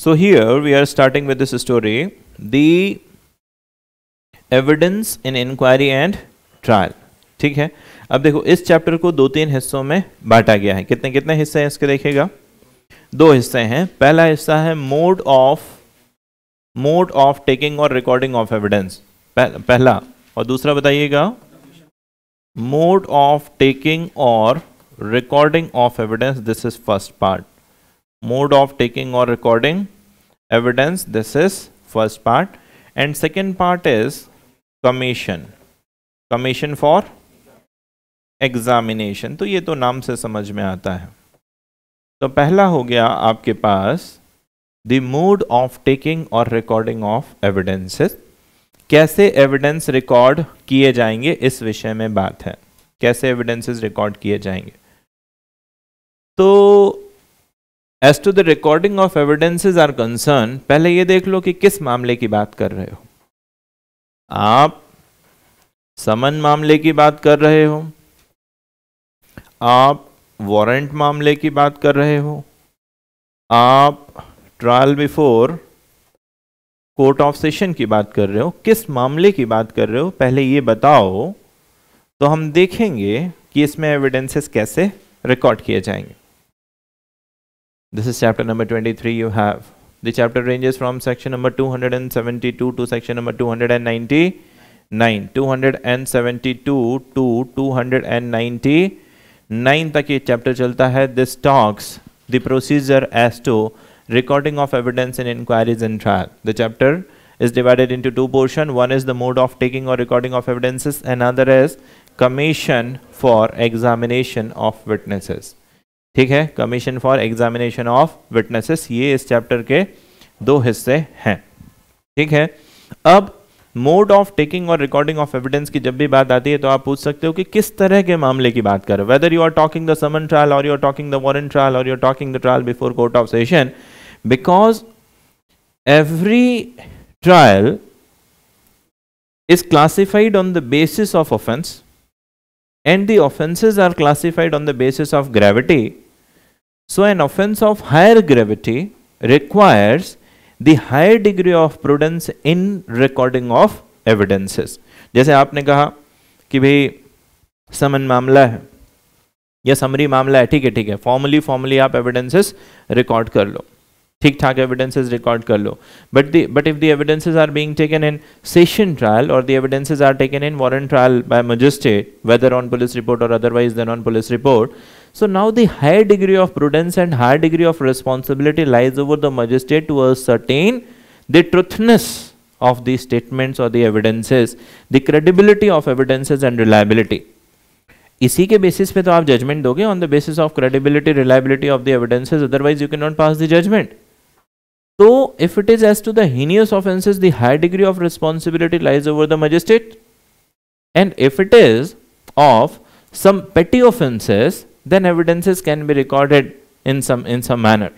So here we are starting with this story, the evidence in inquiry and trial. ठीक है, अब देखो इस चैप्टर को 2-3 हिस्सों में बांटा गया है. कितने कितने हिस्से हैं इसके देखिएगा, 2 हिस्से हैं. पहला हिस्सा है मोड ऑफ टेकिंग और रिकॉर्डिंग ऑफ एविडेंस, पहला. और दूसरा बताइएगा मोड ऑफ टेकिंग और recording of evidence. This is first part. Mode of taking or recording evidence. This is first part. And second part is commission. Commission for examination. तो ये तो नाम से समझ में आता है. तो पहला हो गया आपके पास the mode of taking or recording of evidences. कैसे एविडेंस रिकॉर्ड किए जाएंगे इस विषय में बात है. कैसे एविडेंसेस रिकॉर्ड किए जाएंगे. तो as to the recording of evidences are concern, पहले ये देख लो कि किस मामले की बात कर रहे हो. आप समन मामले की बात कर रहे हो, आप वारंट मामले की बात कर रहे हो, आप trial before court of session की बात कर रहे हो, किस मामले की बात कर रहे हो पहले ये बताओ. तो हम देखेंगे कि इसमें एविडेंसेस कैसे रिकॉर्ड किए जाएंगे. This is chapter number 23 you have. The chapter ranges from section number 272 to section number 299. 272 to 299 तक ये चैप्टर चलता है. This talks the procedure as to recording of evidence in inquiries and trial. The chapter is divided into 2 portions. One is the mode of taking or recording of evidences, and another is commission for examination of witnesses. ठीक है, commission for examination of witnesses, ये इस chapter के 2 हिस्से हैं. ठीक है, अब मोड ऑफ टेकिंग और रिकॉर्डिंग ऑफ एविडेंस की जब भी बात आती है तो आप पूछ सकते हो कि किस तरह के मामले की बात कर रहे हो. Whether you are talking the summon trial और you are talking the warrant trial और you are talking the trial before court of session, because every trial is classified on the basis of offence and the offenses are classified on the basis of gravity. So an offense of higher gravity requires the higher degree of prudence in recording of evidences. जैसे आपने कहा कि भाई समन मामला है या summary मामला है, ठीक है, फॉर्मली आप एविडेंसेस रिकॉर्ड कर लो, ठीक ठाक एविडेंसेस रिकॉर्ड कर लो. But if the evidences are being taken in session trial और the evidences are taken in warrant trial by magistrate, whether on police report और otherwise than on police report, so now the higher degree of prudence and higher degree of responsibility lies over the magistrate to ascertain the truthness of the statements or the evidences, the credibility of evidences and reliability. इसी के basis पे तो आप judgment दोगे, on the basis of credibility reliability of the evidences, otherwise you can not pass the judgment. So if it is as to the heinous offenses, the high degree of responsibility lies over the magistrate, and if it is of some petty offenses, then evidences can be recorded in some manner.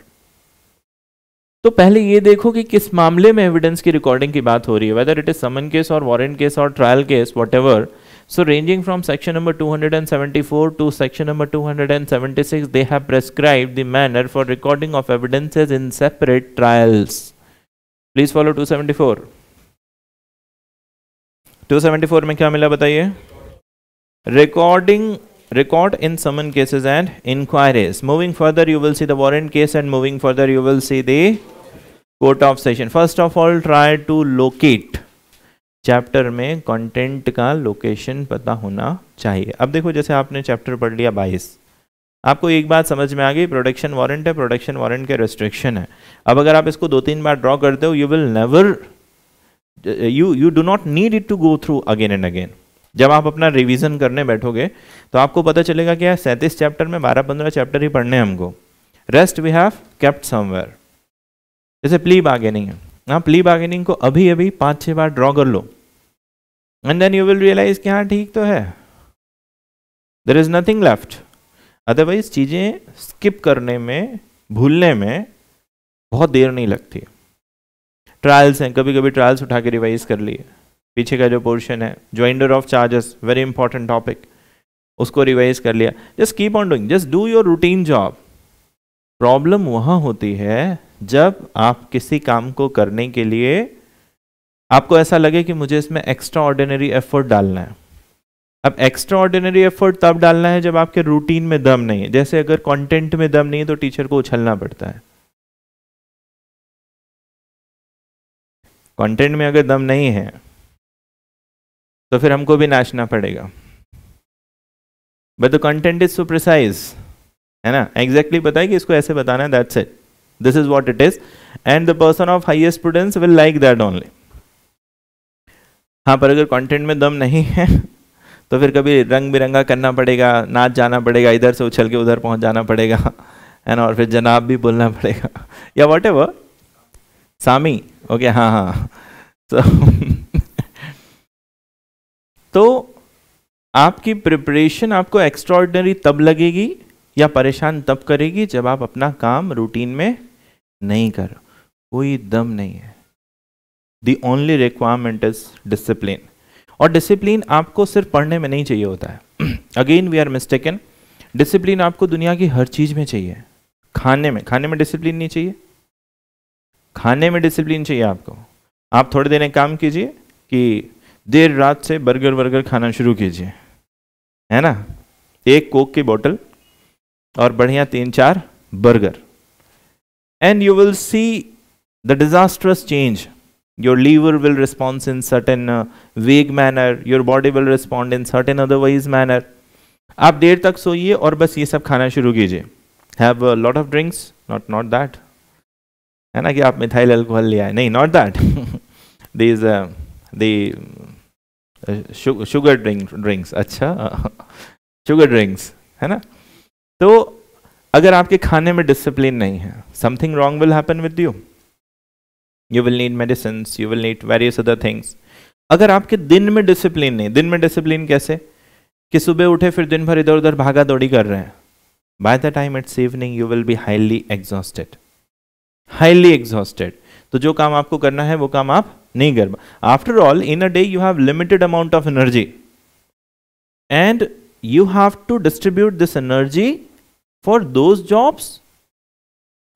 तो पहले ये देखो कि किस मामले में evidence की recording की बात हो रही है, whether it is summon case और वारंट केस और trial case, whatever. So ranging from section number 274 to section number 276, they have prescribed the manner for recording of evidences in separate trials. Please follow 274. 274 में क्या मिला बताइए. Record in summon cases and inquiries. Moving further, you will see the warrant case, and moving further, you will see the court of session. First of all, try to locate. Chapter में content का location पता होना चाहिए. अब देखो जैसे आपने chapter पढ़ लिया 22, आपको एक बात समझ में आ गई, प्रोडक्शन वारंट है, प्रोडक्शन वारंट के रेस्ट्रिक्शन है. अब अगर आप इसको 2-3 बार ड्रॉ करते हो, you will never, you do not need it to go through again and again. जब आप अपना रिवीजन करने बैठोगे तो आपको पता चलेगा कि 37 चैप्टर में 12-15 चैप्टर ही पढ़ने हमको, rest we have kept somewhere. जैसे प्ली बार्गेनिंग है, हाँ, प्ली बार्गेनिंग को अभी 5-6 बार ड्रॉ कर लो, and then you will realise कि हाँ ठीक तो है, there is nothing left. Otherwise चीजें स्किप करने में, भूलने में बहुत देर नहीं लगती. ट्रायल्स हैं, कभी कभी ट्रायल्स उठा के रिवाइज कर लिए, पीछे का जो पोर्शन है, joinder of charges, very important topic, उसको रिवाइज कर लिया. Just keep on doing, just do your routine job. Problem वहां होती है जब आप किसी काम को करने के लिए आपको ऐसा लगे कि मुझे इसमें एक्स्ट्रा ऑर्डिनरी एफर्ट डालना है। अब एक्स्ट्रा ऑर्डिनरी एफर्ट तब डालना है जब आपके रूटीन में दम नहीं है। जैसे अगर कंटेंट में दम नहीं है तो टीचर को उछलना पड़ता है। कंटेंट में अगर दम नहीं है तो फिर हमको भी नाचना पड़ेगा। But the content is so precise, है ना, एग्जैक्टली पता है कि इसको ऐसे बताना है, that's it, this is what it is, and the person of highest prudence will like that only. हाँ, पर अगर कंटेंट में दम नहीं है तो फिर कभी रंग बिरंगा करना पड़ेगा, नाच जाना पड़ेगा, इधर से उछल के उधर पहुंच जाना पड़ेगा, है ना, और फिर जनाब भी बोलना पड़ेगा या वॉट एवर, सामी, ओके, हाँ हाँ। तो आपकी प्रिपरेशन आपको एक्स्ट्राऑर्डिनरी तब लगेगी या परेशान तब करेगी जब आप अपना काम रूटीन में नहीं करो, कोई दम नहीं है। The only requirement is discipline. और डिसिप्लिन आपको सिर्फ पढ़ने में नहीं चाहिए होता है। Again we are mistaken. Discipline आपको दुनिया की हर चीज में चाहिए। खाने में डिसिप्लिन नहीं चाहिए? खाने में डिसिप्लिन चाहिए आपको। आप थोड़ी देर काम कीजिए कि देर रात से बर्गर खाना शुरू कीजिए, है ना, एक कोक की बोतल और बढ़िया 3-4 burger, and you will see the disastrous change. Your liver will respond in certain vague manner, your body will respond in certain otherwise manner. आप देर तक सोइए और बस ये सब खाना शुरू कीजिए। Have a lot of drinks, not that, है ना, कि आप मिथाइल अल्कोहल लिया है, नहीं, not that. These the sugar drinks, अच्छा, sugar drinks, है ना। तो अगर आपके खाने में डिसिप्लिन नहीं है, something wrong will happen with you. You will need medicines, you will need various other things. अगर आपके दिन में डिसिप्लिन नहीं, दिन में डिसिप्लिन कैसे कि सुबह उठे फिर दिन भर इधर उधर भागा दौड़ी कर रहे हैं, bye the time it's evening you will be highly exhausted, highly exhausted. तो जो काम आपको करना है वो काम आप नहीं कर पा। After all in a day you have limited amount of energy and you have to distribute this energy for those jobs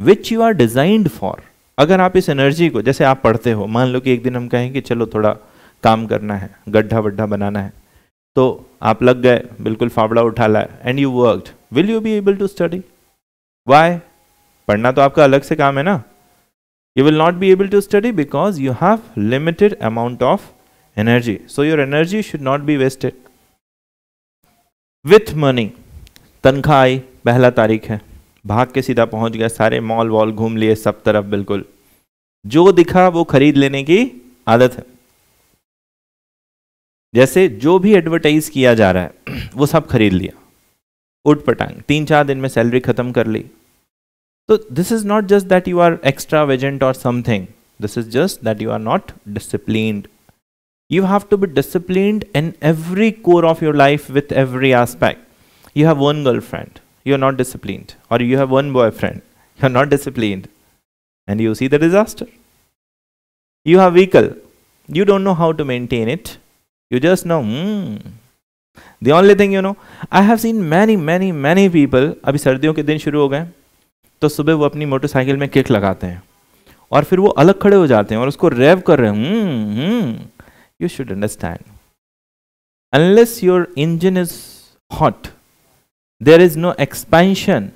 which you are designed for. अगर आप इस एनर्जी को, जैसे आप पढ़ते हो, मान लो कि एक दिन हम कहें कि चलो थोड़ा काम करना है, गड्ढा वड्ढा बनाना है, तो आप लग गए, बिल्कुल फावड़ा उठा लाए, and you worked, will you be able to study? Why? पढ़ना तो आपका अलग से काम है ना। You will not be able to study because you have limited amount of energy, so your energy should not be wasted. With money, तनख्वाह आई, पहला तारीख है, भाग के सीधा पहुंच गया, सारे मॉल वॉल घूम लिए, सब तरफ बिल्कुल जो दिखा वो खरीद लेने की आदत है। जैसे जो भी एडवर्टाइज किया जा रहा है वो सब खरीद लिया, उठ पटांग, 3-4 दिन में सैलरी खत्म कर ली। तो this is not just that you are extravagant और something, this is just that you are not disciplined. You have to be disciplined in every core of your life with every aspect. You have one girlfriend, you are not disciplined. Or you have one boyfriend, you are not disciplined. And you see the disaster. You have vehicle, you don't know how to maintain it. You just know, the only thing you know, I have seen many people, अभी सर्दियों के दिन शुरू हो गए, तो सुबह वो अपनी मोटरसाइकिल में किक लगाते हैं और फिर वो अलग खड़े हो जाते हैं और उसको रेव कर रहे हैं। You should understand, unless your engine is hot, there is no expansion.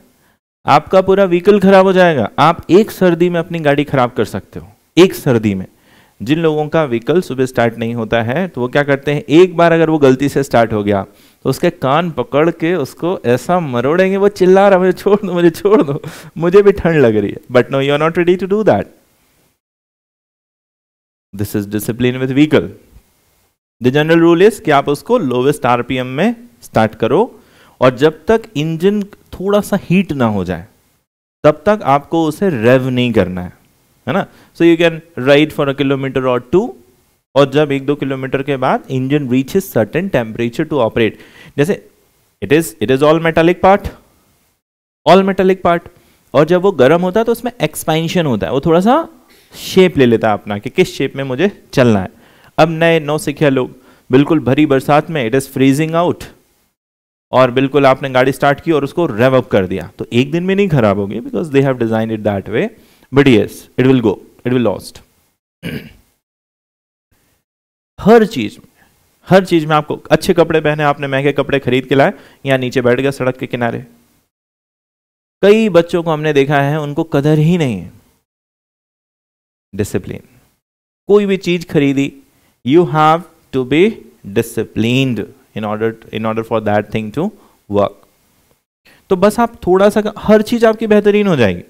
आपका पूरा व्हीकल खराब हो जाएगा। आप एक सर्दी में अपनी गाड़ी खराब कर सकते हो, एक सर्दी में। जिन लोगों का व्हीकल सुबह स्टार्ट नहीं होता है तो वो क्या करते हैं, एक बार अगर वो गलती से स्टार्ट हो गया तो उसके कान पकड़ के उसको ऐसा मरोड़ेंगे, वो चिल्ला रहा है, मुझे छोड़ दो, मुझे छोड़ दो, मुझे भी ठंड लग रही है। But no, you are not ready to do that. This is discipline with vehicle. The general rule is कि आप उसको लोवेस्ट आरपीएम में स्टार्ट करो और जब तक इंजन थोड़ा सा हीट ना हो जाए तब तक आपको उसे रेव नहीं करना है ना। So you can ride for a kilometre और 2, और जब 1-2 किलोमीटर के बाद engine reaches certain temperature to operate, जैसे it is all metallic part, और जब वो गर्म होता है तो उसमें एक्सपेंशन होता है, वो थोड़ा सा शेप ले लेता है अपना कि किस शेप में मुझे चलना है। अब नए नौसिखिया लोग बिल्कुल भरी बरसात में, इट इज फ्रीजिंग आउट, और बिल्कुल आपने गाड़ी स्टार्ट की और उसको रेव अप कर दिया, तो एक दिन में नहीं खराब होगी because they have design it that way. But yes it will go, it will lost. हर चीज में आपको अच्छे कपड़े पहने, आपने महंगे कपड़े खरीद के लाए, यहाँ नीचे बैठ गया सड़क के किनारे। कई बच्चों को हमने देखा है उनको कदर ही नहीं है डिसिप्लिन। कोई भी चीज खरीदी, you have to be disciplined in order for that thing to work. तो बस आप थोड़ा सा, हर चीज आपकी बेहतरीन हो जाएगी,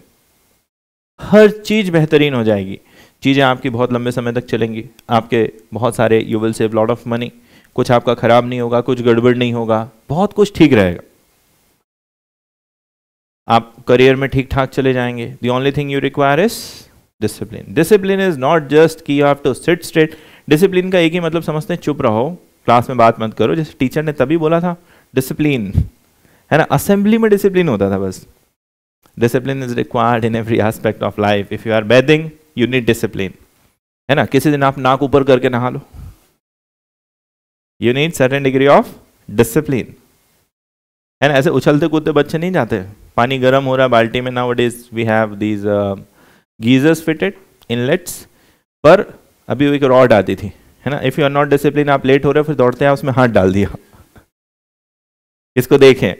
हर चीज बेहतरीन हो जाएगी। चीजें आपकी बहुत लंबे समय तक चलेंगी, आपके बहुत सारे, you will save lot of money, कुछ आपका खराब नहीं होगा, कुछ गड़बड़ नहीं होगा, बहुत कुछ ठीक रहेगा, आप करियर में ठीक ठाक चले जाएंगे। The only thing you require is discipline. Discipline is not just कि you have to sit straight. Discipline का एक ही मतलब समझते हैं, चुप रहो, क्लास में बात मत करो, जैसे टीचर ने तभी बोला था डिसिप्लिन, है ना, असेंबली में डिसिप्लिन होता था बस। Discipline is required in every aspect of life. If you are bathing you need discipline, है ना। किसी दिन आप नाक ऊपर करके नहा लो, you need certain degree of discipline, है ना। ऐसे उछलते कूदते बच्चे नहीं जाते। पानी गर्म हो रहा है बाल्टी में, nowadays we have these geysers fitted, inlets, पर अभी एक रॉड आती थी, है ना। If you are not discipline, आप लेट हो रहे हो, फिर दौड़ते हैं उसमें हाथ डाल दिया। इसको देखें,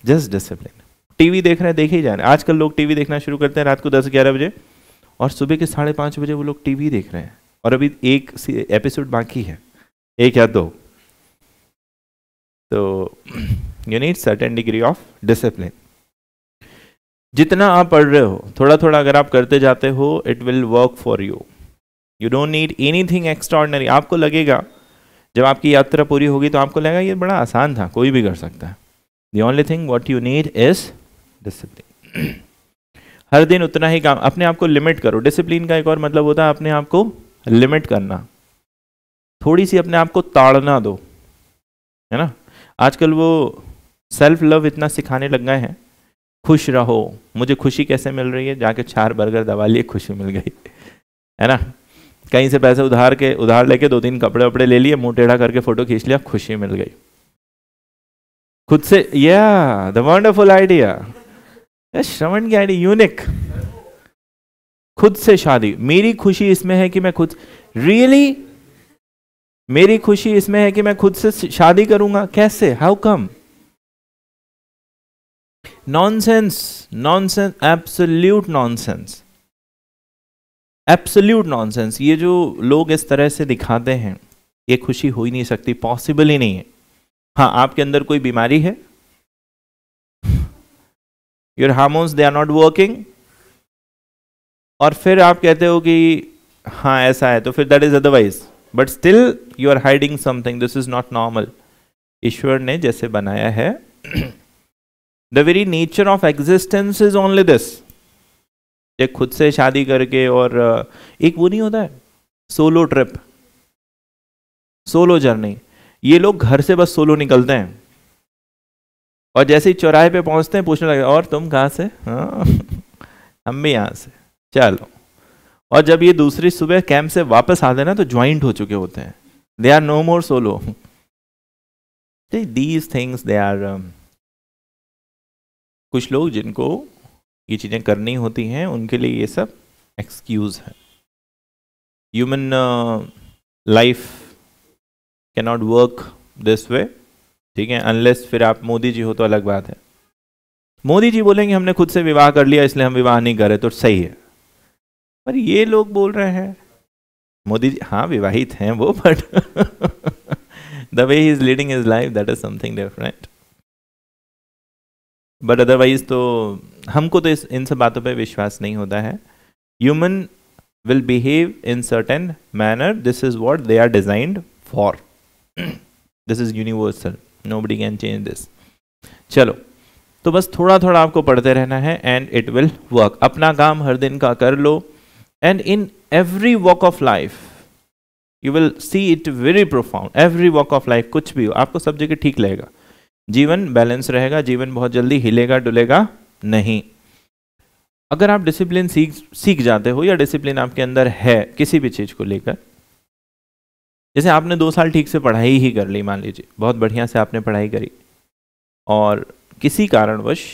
जस्ट डिसिप्लिन। टीवी देख रहे हैं, देखे ही जा रहे हैं। आजकल लोग टीवी देखना शुरू करते हैं रात को 10-11 बजे, और सुबह के 5:30 बजे वो लोग टीवी देख रहे हैं, और अभी एक एपिसोड बाकी है, 1 या 2। तो you need certain degree of discipline. जितना आप पढ़ रहे हो, थोड़ा थोड़ा अगर आप करते जाते हो, it will work for you. You don't need anything extraordinary. आपको लगेगा, जब आपकी यात्रा पूरी होगी तो आपको लगेगा ये बड़ा आसान था, कोई भी कर सकता है। The only thing what you need is discipline. हर दिन उतना ही काम, अपने आप को लिमिट करो। डिसिप्लिन का एक और मतलब होता है अपने आप को लिमिट करना, थोड़ी सी अपने आप को ताड़ना दो, है ना। आजकल वो सेल्फ लव इतना सिखाने लग गए हैं, खुश रहो। मुझे खुशी कैसे मिल रही है? जाके 4 बर्गर दबा लिए, खुशी मिल गई, है ना। कहीं से पैसे उधार लेके 2-3 कपड़े वपड़े ले लिए, मुंह टेढ़ा करके फोटो खींच लिया, खुशी मिल गई खुद से। या द वंडरफुल आइडिया, श्रवण की आइडिया यूनिक। खुद से शादी। मेरी खुशी इसमें है कि मैं खुद, रियली मेरी खुशी इसमें है कि मैं खुद से शादी करूंगा। कैसे? How come? Nonsense, nonsense, absolute nonsense, absolute nonsense. ये जो लोग इस तरह से दिखाते हैं, ये खुशी हो ही नहीं सकती, पॉसिबल ही नहीं है। हाँ, आपके अंदर कोई बीमारी है, your hormones they are not working, और फिर आप कहते हो कि हाँ ऐसा है, तो फिर that is otherwise, but still you are hiding something, this is not normal. ईश्वर ने जैसे बनाया है, the very nature of existence is only this. एक खुद से शादी करके, और एक वो नहीं होता है सोलो ट्रिप, सोलो जर्नी। ये लोग घर से बस सोलो निकलते हैं, और जैसे ही चौराहे पे पहुंचते हैं पूछने लगे, और तुम कहाँ से? हाँ हम भी यहाँ से, चलो। और जब ये दूसरी सुबह कैंप से वापस आते हैं ना, तो ज्वाइंट हो चुके होते हैं, they are no more solo. These things they are, कुछ लोग जिनको ये चीजें करनी होती हैं, उनके लिए ये सब एक्सक्यूज है। Human life can not work this way, ठीक है, अनलेस फिर आप मोदी जी हो तो अलग बात है। मोदी जी बोलेंगे हमने खुद से विवाह कर लिया इसलिए हम विवाह नहीं कर रहे, तो सही है। पर ये लोग बोल रहे हैं, मोदी जी हाँ विवाहित हैं वो, but the way he is leading his life, that is something different. But otherwise तो हमको तो इन सब बातों पे विश्वास नहीं होता है। Human will behave in certain manner, this is what they are designed for, this is universal, nobody can change this. चलो, तो बस थोड़ा थोड़ा आपको पढ़ते रहना है, एंड इट विल वर्क। अपना काम हर दिन का कर लो, and in every walk of life you will see it very profound. Every walk of life, कुछ भी हो, आपको सब जगह ठीक लगेगा, जीवन बैलेंस रहेगा, जीवन बहुत जल्दी हिलेगा डुलेगा नहीं। अगर आप डिसिप्लिन सीख जाते हो, या डिसिप्लिन आपके अंदर है किसी भी चीज को लेकर, जैसे आपने 2 साल ठीक से पढ़ाई ही कर ली, मान लीजिए बहुत बढ़िया से आपने पढ़ाई करी, और किसी कारणवश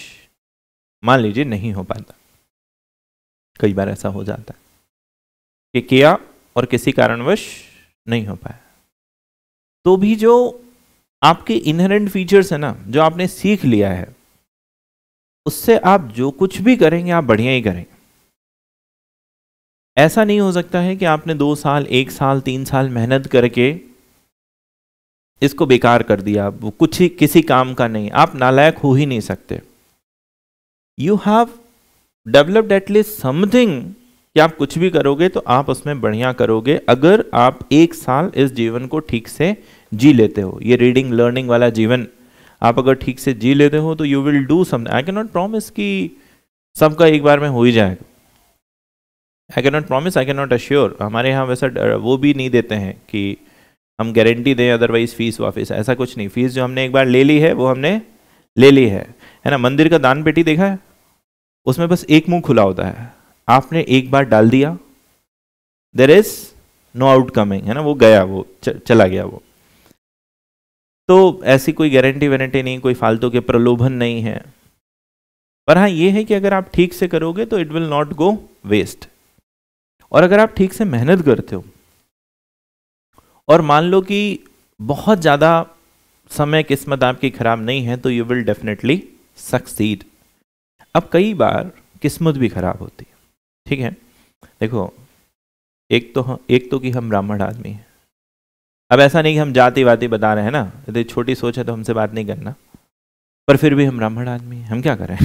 मान लीजिए नहीं हो पाता, कई बार ऐसा हो जाता है कि किया और किसी कारणवश नहीं हो पाया। तो भी जो आपके इनहेरेंट फीचर्स है ना, जो आपने सीख लिया है, उससे आप जो कुछ भी करेंगे आप बढ़िया ही करेंगे। ऐसा नहीं हो सकता है कि आपने 2 साल, 1 साल, 3 साल मेहनत करके इसको बेकार कर दिया, वो कुछ ही किसी काम का नहीं, आप नालायक हो ही नहीं सकते। You have developed at least something कि आप कुछ भी करोगे तो आप उसमें बढ़िया करोगे, अगर आप 1 साल इस जीवन को ठीक से जी लेते हो। ये रीडिंग लर्निंग वाला जीवन आप अगर ठीक से जी लेते हो तो you will do something. I can not promise कि सबका एक बार में हो ही जाएगा, I can not promise, I can not assure. हमारे यहाँ वैसा वो भी नहीं देते हैं कि हम गारंटी दें अदरवाइज फीस वापस, ऐसा कुछ नहीं। फीस जो हमने एक बार ले ली है वो हमने ले ली है ना। मंदिर का दान पेटी देखा है, उसमें बस एक मुंह खुला होता है, आपने एक बार डाल दिया, देयर इज नो आउटकमिंग, है ना, वो गया, वो चला गया वो। तो ऐसी कोई गारंटी वारंटी नहीं, कोई फालतू के प्रलोभन नहीं है। पर हाँ ये है कि अगर आप ठीक से करोगे तो it will not go waste. और अगर आप ठीक से मेहनत करते हो और मान लो कि बहुत ज़्यादा समय किस्मत आपकी खराब नहीं है तो यू विल डेफिनेटली सक्सीड। अब कई बार किस्मत भी खराब होती है, ठीक है। देखो एक तो कि हम ब्राह्मण आदमी हैं। अब ऐसा नहीं कि हम जाति वाति बता रहे हैं ना, यदि छोटी सोच है तो हमसे बात नहीं करना, पर फिर भी हम ब्राह्मण आदमी हैं, हम क्या करें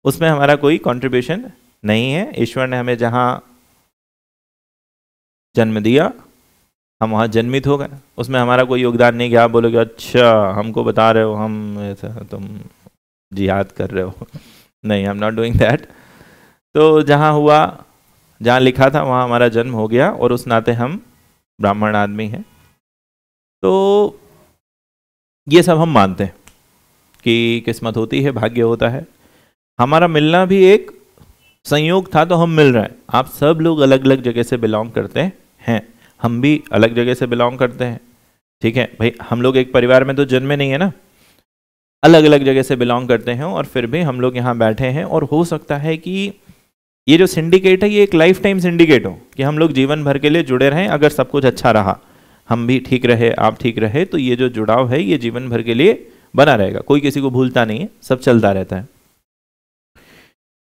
उसमें हमारा कोई कंट्रीब्यूशन नहीं है। ईश्वर ने हमें जहाँ जन्म दिया हम वहाँ जन्मित हो गए, उसमें हमारा कोई योगदान नहीं कि आप बोलोगे अच्छा हमको बता रहे हो हम ऐसा तुम जिहाद कर रहे हो नहीं, I am not doing that. तो जहाँ हुआ, जहाँ लिखा था वहाँ हमारा जन्म हो गया और उस नाते हम ब्राह्मण आदमी हैं। तो ये सब हम मानते हैं कि किस्मत होती है, भाग्य होता है। हमारा मिलना भी एक संयोग था तो हम मिल रहे हैं। आप सब लोग अलग अलग जगह से बिलोंग करते हैं, हम भी अलग जगह से बिलोंग करते हैं, ठीक है भाई। हम लोग एक परिवार में तो जन्मे नहीं है ना, अलग अलग जगह से बिलोंग करते हैं और फिर भी हम लोग यहाँ बैठे हैं। और हो सकता है कि ये जो सिंडिकेट है ये एक लाइफ टाइम सिंडिकेट हो, कि हम लोग जीवन भर के लिए जुड़े रहें। अगर सब कुछ अच्छा रहा, हम भी ठीक रहे, आप ठीक रहे, तो ये जो जुड़ाव है ये जीवन भर के लिए बना रहेगा। कोई किसी को भूलता नहीं है, सब चलता रहता है।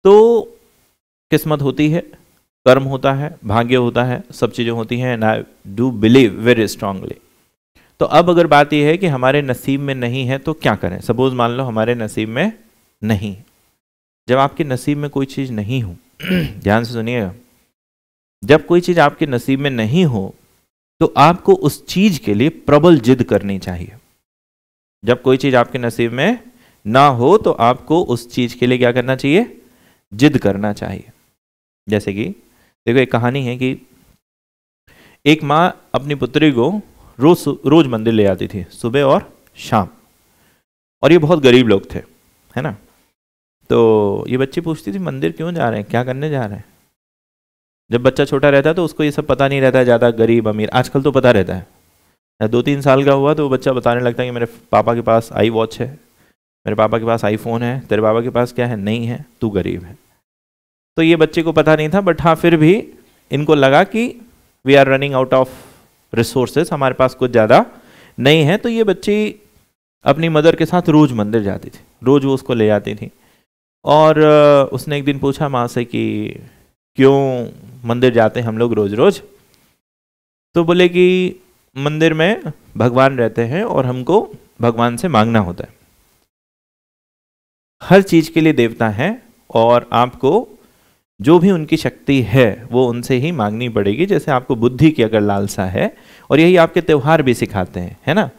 तो किस्मत होती है, कर्म होता है, भाग्य होता है, सब चीज़ें होती हैं। And I do believe very strongly. तो अब अगर बात यह है कि हमारे नसीब में नहीं है तो क्या करें। सपोज मान लो हमारे नसीब में नहीं, जब आपके नसीब में कोई चीज़ नहीं हो ध्यान से सुनिएगा, जब कोई चीज़ आपके नसीब में नहीं हो तो आपको उस चीज़ के लिए प्रबल जिद करनी चाहिए। जब कोई चीज़ आपके नसीब में ना हो तो आपको उस चीज़ के लिए क्या करना चाहिए, जिद करना चाहिए। जैसे कि देखो एक कहानी है कि एक माँ अपनी पुत्री को रोज मंदिर ले आती थी, सुबह और शाम। और ये बहुत गरीब लोग थे, है ना। तो ये बच्ची पूछती थी मंदिर क्यों जा रहे हैं, क्या करने जा रहे हैं। जब बच्चा छोटा रहता है तो उसको ये सब पता नहीं रहता है, ज़्यादा गरीब अमीर। आजकल तो पता रहता है। 2-3 साल का हुआ तो वो बच्चा बताने लगता है कि मेरे पापा के पास आई वॉच है, मेरे पापा के पास आईफोन है, तेरे पापा के पास क्या है, नहीं है, तू गरीब है। तो ये बच्चे को पता नहीं था, बट हाँ फिर भी इनको लगा कि we are running out of resources, हमारे पास कुछ ज़्यादा नहीं है। तो ये बच्ची अपनी मदर के साथ रोज मंदिर जाती थी, रोज वो उसको ले जाती थी। और उसने एक दिन पूछा माँ से कि क्यों मंदिर जाते हैं हम लोग रोज रोज। तो बोले कि मंदिर में भगवान रहते हैं और हमको भगवान से मांगना होता है। हर चीज के लिए देवता हैं और आपको जो भी उनकी शक्ति है वो उनसे ही मांगनी पड़ेगी। जैसे आपको बुद्धि की अगर लालसा है, और यही आपके त्यौहार भी सिखाते हैं, है ना।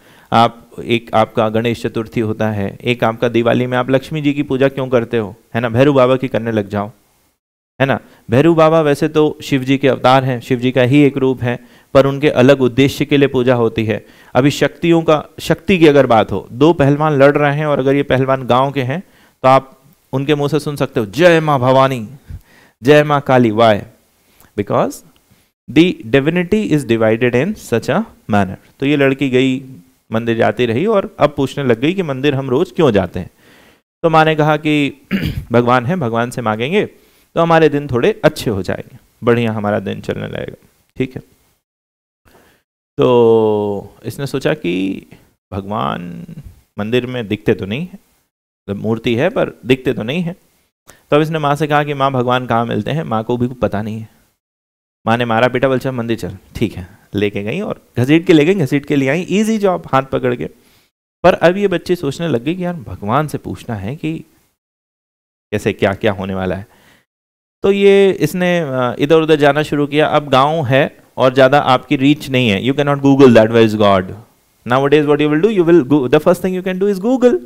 एक आपका गणेश चतुर्थी होता है, एक आपका दिवाली में आप लक्ष्मी जी की पूजा क्यों करते हो, है ना, भैरू बाबा की करने लग जाओ, है ना। भैरू बाबा वैसे तो शिव जी के अवतार हैं, शिव जी का ही एक रूप है, पर उनके अलग उद्देश्य के लिए पूजा होती है। अभी शक्ति की अगर बात हो, 2 पहलवान लड़ रहे हैं और अगर ये पहलवान गांव के हैं तो आप उनके मुंह से सुन सकते हो जय माँ भवानी, जय माँ Kali. Why? Because the divinity is divided in such a manner. तो ये लड़की गई, मंदिर जाती रही और अब पूछने लग गई कि मंदिर हम रोज क्यों जाते हैं। तो माँ ने कहा कि भगवान है, भगवान से मांगेंगे तो हमारे दिन थोड़े अच्छे हो जाएंगे, बढ़िया हमारा दिन चलने लगेगा। ठीक है, तो इसने सोचा कि भगवान मंदिर में दिखते तो नहीं है, मतलब मूर्ति है पर दिखते तो नहीं है। तो अब इसने माँ से कहा कि माँ भगवान कहाँ मिलते हैं, माँ को भी पता नहीं है। माँ ने मारा पीटा, बोल चल मंदिर चल, ठीक है, लेके गई और घसीट के ले गई, घसीट के ले आई, ईजी जॉब, हाथ पकड़ के। पर अब ये बच्चे सोचने लग गए कि यार भगवान से पूछना है कि कैसे क्या क्या होने वाला है। तो ये इसने इधर उधर जाना शुरू किया। अब गांव है और ज़्यादा आपकी रीच नहीं है, you can not Google that where is God. Nowadays what you will do, you will the first thing you can do is Google.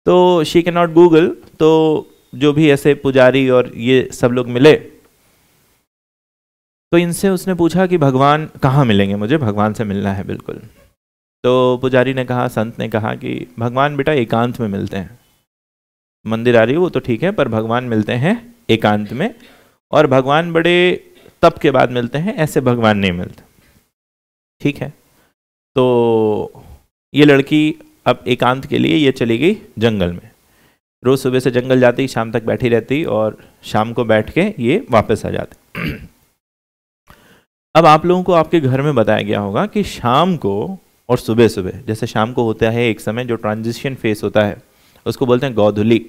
तो शी कैन नॉट गूगल, तो जो भी ऐसे पुजारी और ये सब लोग मिले, तो इनसे उसने पूछा कि भगवान कहाँ मिलेंगे, मुझे भगवान से मिलना है बिल्कुल। तो पुजारी ने कहा, संत ने कहा कि भगवान बेटा एकांत में मिलते हैं, मंदिर आ रही हो वो तो ठीक है, पर भगवान मिलते हैं एकांत में, और भगवान बड़े तप के बाद मिलते हैं, ऐसे भगवान नहीं मिलते। ठीक है, तो ये लड़की अब एकांत के लिए ये चली गई जंगल में। रोज सुबह से जंगल जाती, शाम तक बैठी रहती और शाम को बैठ के ये वापस आ जाती। अब आप लोगों को आपके घर में बताया गया होगा कि शाम को और सुबह सुबह, जैसे शाम को होता है एक समय जो ट्रांजिशन फेस होता है, उसको बोलते हैं गोधूली,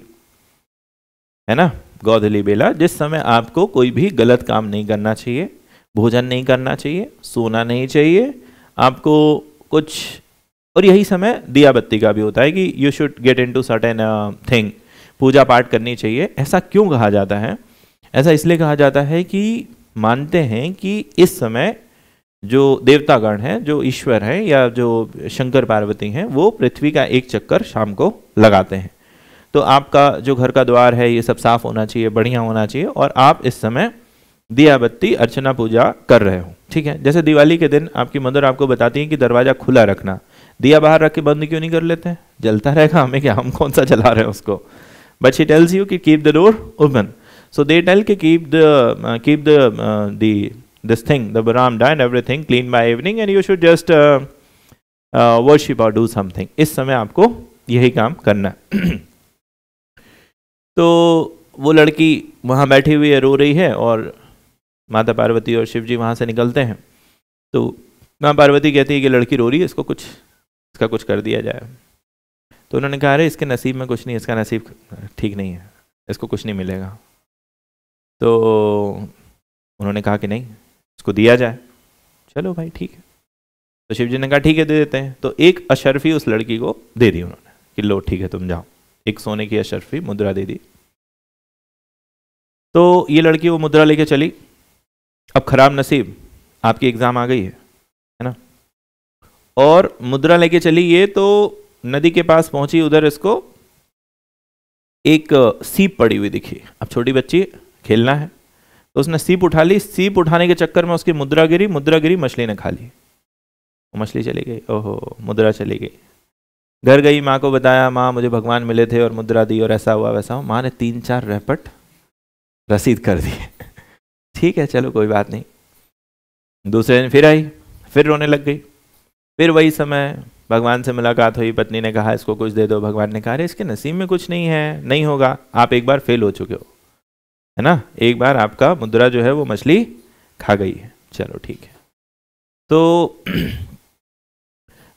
है ना, गोधूली बेला, जिस समय आपको कोई भी गलत काम नहीं करना चाहिए, भोजन नहीं करना चाहिए, सोना नहीं चाहिए आपको कुछ। और यही समय दिया बत्ती का भी होता है कि you should get into certain thing, पूजा पाठ करनी चाहिए। ऐसा क्यों कहा जाता है? ऐसा इसलिए कहा जाता है कि मानते हैं कि इस समय जो देवतागण हैं, जो ईश्वर हैं या जो शंकर पार्वती हैं, वो पृथ्वी का एक चक्कर शाम को लगाते हैं। तो आपका जो घर का द्वार है ये सब साफ होना चाहिए, बढ़िया होना चाहिए, और आप इस समय दिया बत्ती अर्चना पूजा कर रहे हो। ठीक है, जैसे दिवाली के दिन आपकी मदर आपको बताती है कि दरवाजा खुला रखना, दिया बाहर रख के बंद क्यों नहीं कर लेते हैं, जलता रहेगा, हमें क्या, हम कौन सा जला रहे हैं उसको। बट शी टेल्स यू कि keep the door open, so they tell कि keep the this thing, the veranda and everything clean by evening, and you should just worship or do something. इस समय आपको यही काम करना है। तो वो लड़की वहाँ बैठी हुई है, रो रही है, और माता पार्वती और शिव जी वहाँ से निकलते हैं। तो माँ पार्वती कहती है कि लड़की रो रही है, इसका कुछ कर दिया जाए। तो उन्होंने कहा अरे इसके नसीब में कुछ नहीं, इसका नसीब ठीक नहीं है, इसको कुछ नहीं मिलेगा। तो उन्होंने कहा कि नहीं, इसको दिया जाए। चलो भाई ठीक है। तो शिव जी ने कहा ठीक है दे देते हैं। तो एक अशर्फी उस लड़की को दे दी उन्होंने कि लो ठीक है तुम जाओ, एक सोने की अशर्फी मुद्रा दे दी। तो ये लड़की वो मुद्रा लेके चली। अब खराब नसीब, आपकी एग्जाम आ गई है ना, और मुद्रा लेके चली ये, तो नदी के पास पहुंची, उधर इसको एक सीप पड़ी हुई दिखी। अब छोटी बच्ची, खेलना है, तो उसने सीप उठा ली। सीप उठाने के चक्कर में उसकी मुद्रा गिरी, मछली ने खा ली, मछली चली गई। ओहो, मुद्रा चली गई। घर गई, माँ को बताया, माँ मुझे भगवान मिले थे और मुद्रा दी और ऐसा हुआ वैसा हुआ। माँ ने 3-4 रैपट रसीद कर दी। ठीक है चलो कोई बात नहीं। दूसरे दिन फिर आई, फिर रोने लग गई। फिर वही समय भगवान से मुलाकात हुई, पत्नी ने कहा इसको कुछ दे दो। भगवान ने कहा अरे इसके नसीब में कुछ नहीं है, नहीं होगा, आप एक बार फेल हो चुके हो, है ना, एक बार आपका मुद्रा जो है वो मछली खा गई है। चलो ठीक है। तो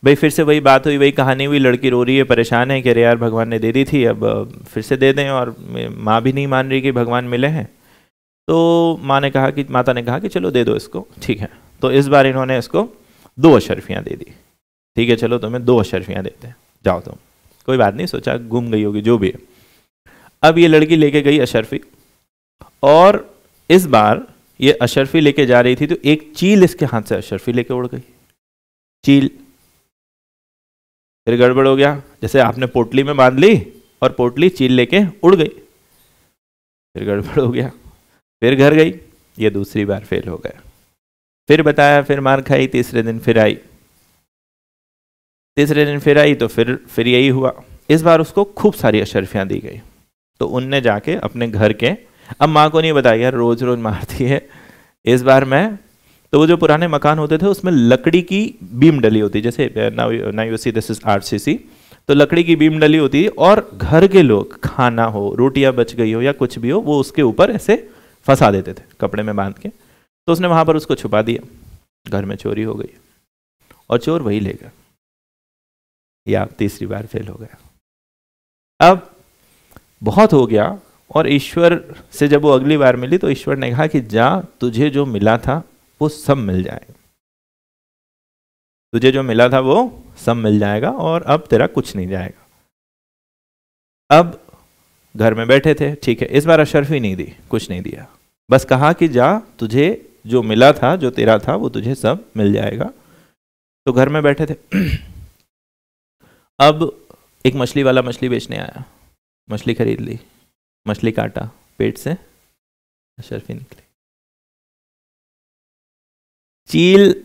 भाई फिर से वही बात हुई, वही कहानी हुई। लड़की रो रही है, परेशान है कि अरे यार भगवान ने दे दी थी, अब फिर से दे दें, और माँ भी नहीं मान रही कि भगवान मिले हैं। तो माता ने कहा कि चलो दे दो इसको। ठीक है, तो इस बार इन्होंने इसको 2 अशर्फियाँ दे दी। ठीक है चलो तुम्हें 2 अशर्फियाँ देते हैं, जाओ तुम। कोई बात नहीं, सोचा गुम गई होगी जो भी है। अब ये लड़की लेके गई अशर्फी, और इस बार ये अशर्फी लेके जा रही थी तो एक चील इसके हाथ से अशर्फी लेके उड़ गई। चील, फिर गड़बड़ हो गया, जैसे आपने पोटली में बांध ली और पोटली चील लेके उड़ गई, फिर गड़बड़ हो गया। फिर घर गई, ये दूसरी बार फेल हो गया। फिर बताया, फिर मार खाई। तीसरे दिन फिर आई, तो फिर यही हुआ। इस बार उसको खूब सारी अशर्फियाँ दी गई। तो उनने जाके अपने घर के, अब माँ को नहीं बताया यार रोज रोज मारती है, इस बार मैं, तो वो जो पुराने मकान होते थे उसमें लकड़ी की बीम डली होती, जैसे now you see this is RCC, तो लकड़ी की बीम डली होती है और घर के लोग, खाना हो, रोटियां बच गई हो या कुछ भी हो, वो उसके ऊपर ऐसे फंसा देते थे कपड़े में बांध के। तो उसने वहां पर उसको छुपा दिया, घर में चोरी हो गई और चोर वही ले गया, या तीसरी बार फेल हो गया। अब बहुत हो गया और ईश्वर से जब वो अगली बार मिली तो ईश्वर ने कहा कि जा, तुझे जो मिला था वो सब मिल जाएगा, तुझे जो मिला था वो सब मिल जाएगा और अब तेरा कुछ नहीं जाएगा। अब घर में बैठे थे, ठीक है, इस बार अशर्फी नहीं दी, कुछ नहीं दिया, बस कहा कि जा, तुझे जो मिला था, जो तेरा था, वो तुझे सब मिल जाएगा। तो घर में बैठे थे। अब एक मछली वाला मछली बेचने आया, मछली खरीद ली, मछली काटा, पेट से अशर्फी निकली। चील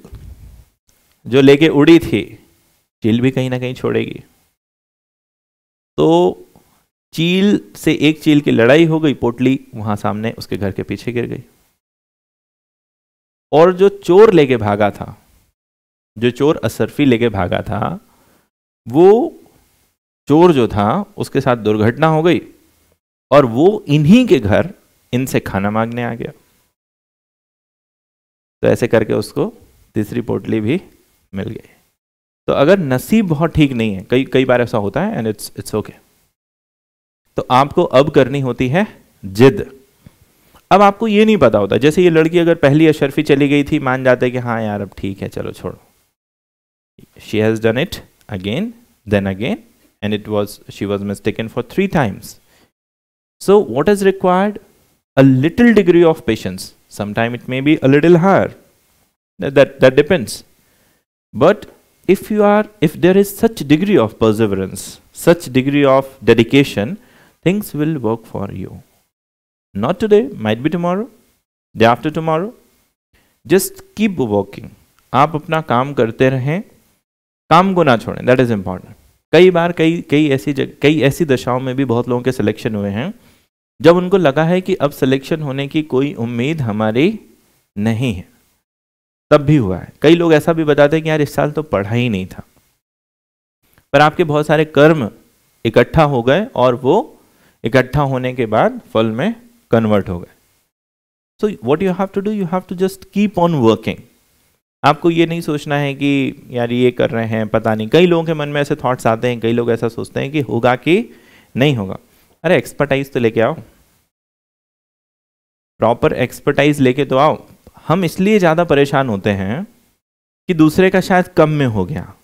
जो लेके उड़ी थी, चील भी कहीं ना कहीं छोड़ेगी, तो चील से एक चील की लड़ाई हो गई, पोटली वहां सामने उसके घर के पीछे गिर गई। और जो चोर लेके भागा था, जो चोर अशर्फी लेके भागा था, वो चोर जो था उसके साथ दुर्घटना हो गई और वो इन्हीं के घर इनसे खाना मांगने आ गया। तो ऐसे करके उसको तीसरी पोटली भी मिल गई। तो अगर नसीब बहुत ठीक नहीं है, कई बार ऐसा होता है, एंड इट्स ओके, तो आपको अब करनी होती है जिद। अब आपको ये नहीं पता होता, जैसे ये लड़की अगर पहली अशर्फी चली गई थी, मान जाते कि हाँ यार अब ठीक है चलो छोड़ो, she has done it again then again and she was mistaken for 3 times. So what is required? A little degree of patience. Sometime it may be a little higher, that depends. But if there is such degree of perseverance, such degree of dedication, things will work for you. Not today, might be tomorrow, day after tomorrow. Just keep working. आप अपना काम करते रहें, काम को ना छोड़ें, that is important. कई बार कई ऐसी दशाओं में भी बहुत लोगों के सिलेक्शन हुए हैं जब उनको लगा है कि अब सिलेक्शन होने की कोई उम्मीद हमारी नहीं है, तब भी हुआ है। कई लोग ऐसा भी बताते हैं कि यार इस साल तो पढ़ा ही नहीं था, पर आपके बहुत सारे कर्म इकट्ठा हो गए और वो इकट्ठा होने के बाद फल में कन्वर्ट हो गए। So what you have to do, you have to just keep on working. आपको ये नहीं सोचना है कि यार ये कर रहे हैं पता नहीं, कई लोगों के मन में ऐसे थॉट्स आते हैं, कई लोग ऐसा सोचते हैं कि होगा कि नहीं होगा। अरे एक्सपर्टाइज तो लेके आओ, प्रॉपर एक्सपर्टाइज लेके तो आओ। हम इसलिए ज़्यादा परेशान होते हैं कि दूसरे का शायद कम में हो गया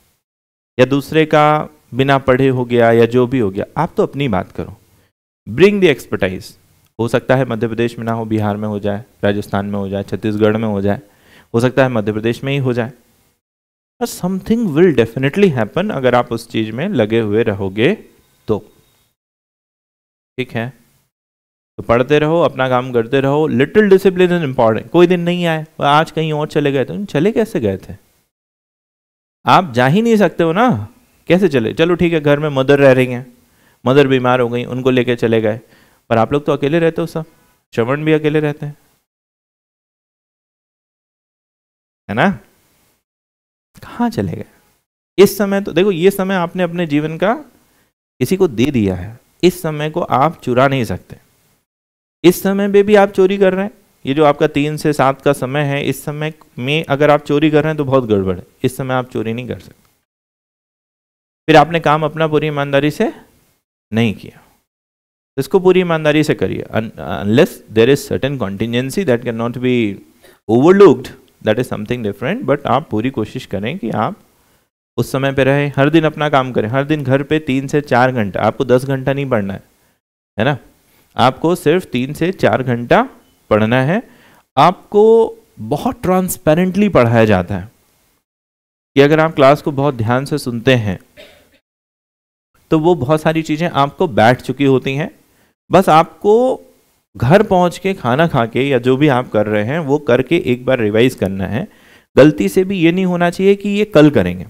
या दूसरे का बिना पढ़े हो गया या जो भी हो गया। आप तो अपनी बात करो, ब्रिंग द एक्सपर्टाइज। हो सकता है मध्य प्रदेश में ना हो, बिहार में हो जाए, राजस्थान में हो जाए, छत्तीसगढ़ में हो जाए, हो सकता है मध्य प्रदेश में ही हो जाए। But something will definitely happen अगर आप उस चीज में लगे हुए रहोगे तो। ठीक है, तो पढ़ते रहो, अपना काम करते रहो। Little discipline is important. कोई दिन नहीं आए, आज कहीं और चले गए, तो चले कैसे गए थे? आप जा ही नहीं सकते हो ना, कैसे चले? चलो ठीक है, घर में मदर रह रही हैं, मदर बीमार हो गई, उनको लेके चले गए, पर आप लोग तो अकेले रहते हो, सब श्रवण भी अकेले रहते हैं, है ना? कहाँ चले गए? इस समय तो देखो, ये समय आपने अपने जीवन का किसी को दे दिया है, इस समय को आप चुरा नहीं सकते। इस समय में भी आप चोरी कर रहे हैं, ये जो आपका 3 से 7 का समय है, इस समय में अगर आप चोरी कर रहे हैं तो बहुत गड़बड़ है। इस समय आप चोरी नहीं कर सकते। फिर आपने काम अपना पूरी ईमानदारी से नहीं किया, इसको पूरी ईमानदारी से करिए। Unless there is certain contingency that can not be overlooked, that is something different. But आप पूरी कोशिश करें कि आप उस समय पे रहें, हर दिन अपना काम करें। हर दिन घर पे 3 से 4 घंटा, आपको 10 घंटा नहीं पढ़ना है ना? आपको सिर्फ 3 से 4 घंटा पढ़ना है। आपको बहुत ट्रांसपेरेंटली पढ़ाया जाता है कि अगर आप क्लास को बहुत ध्यान से सुनते हैं तो वो बहुत सारी चीज़ें आपको बैठ चुकी होती हैं। बस आपको घर पहुंच के खाना खा के या जो भी आप कर रहे हैं वो करके एक बार रिवाइज करना है। गलती से भी ये नहीं होना चाहिए कि ये कल करेंगे।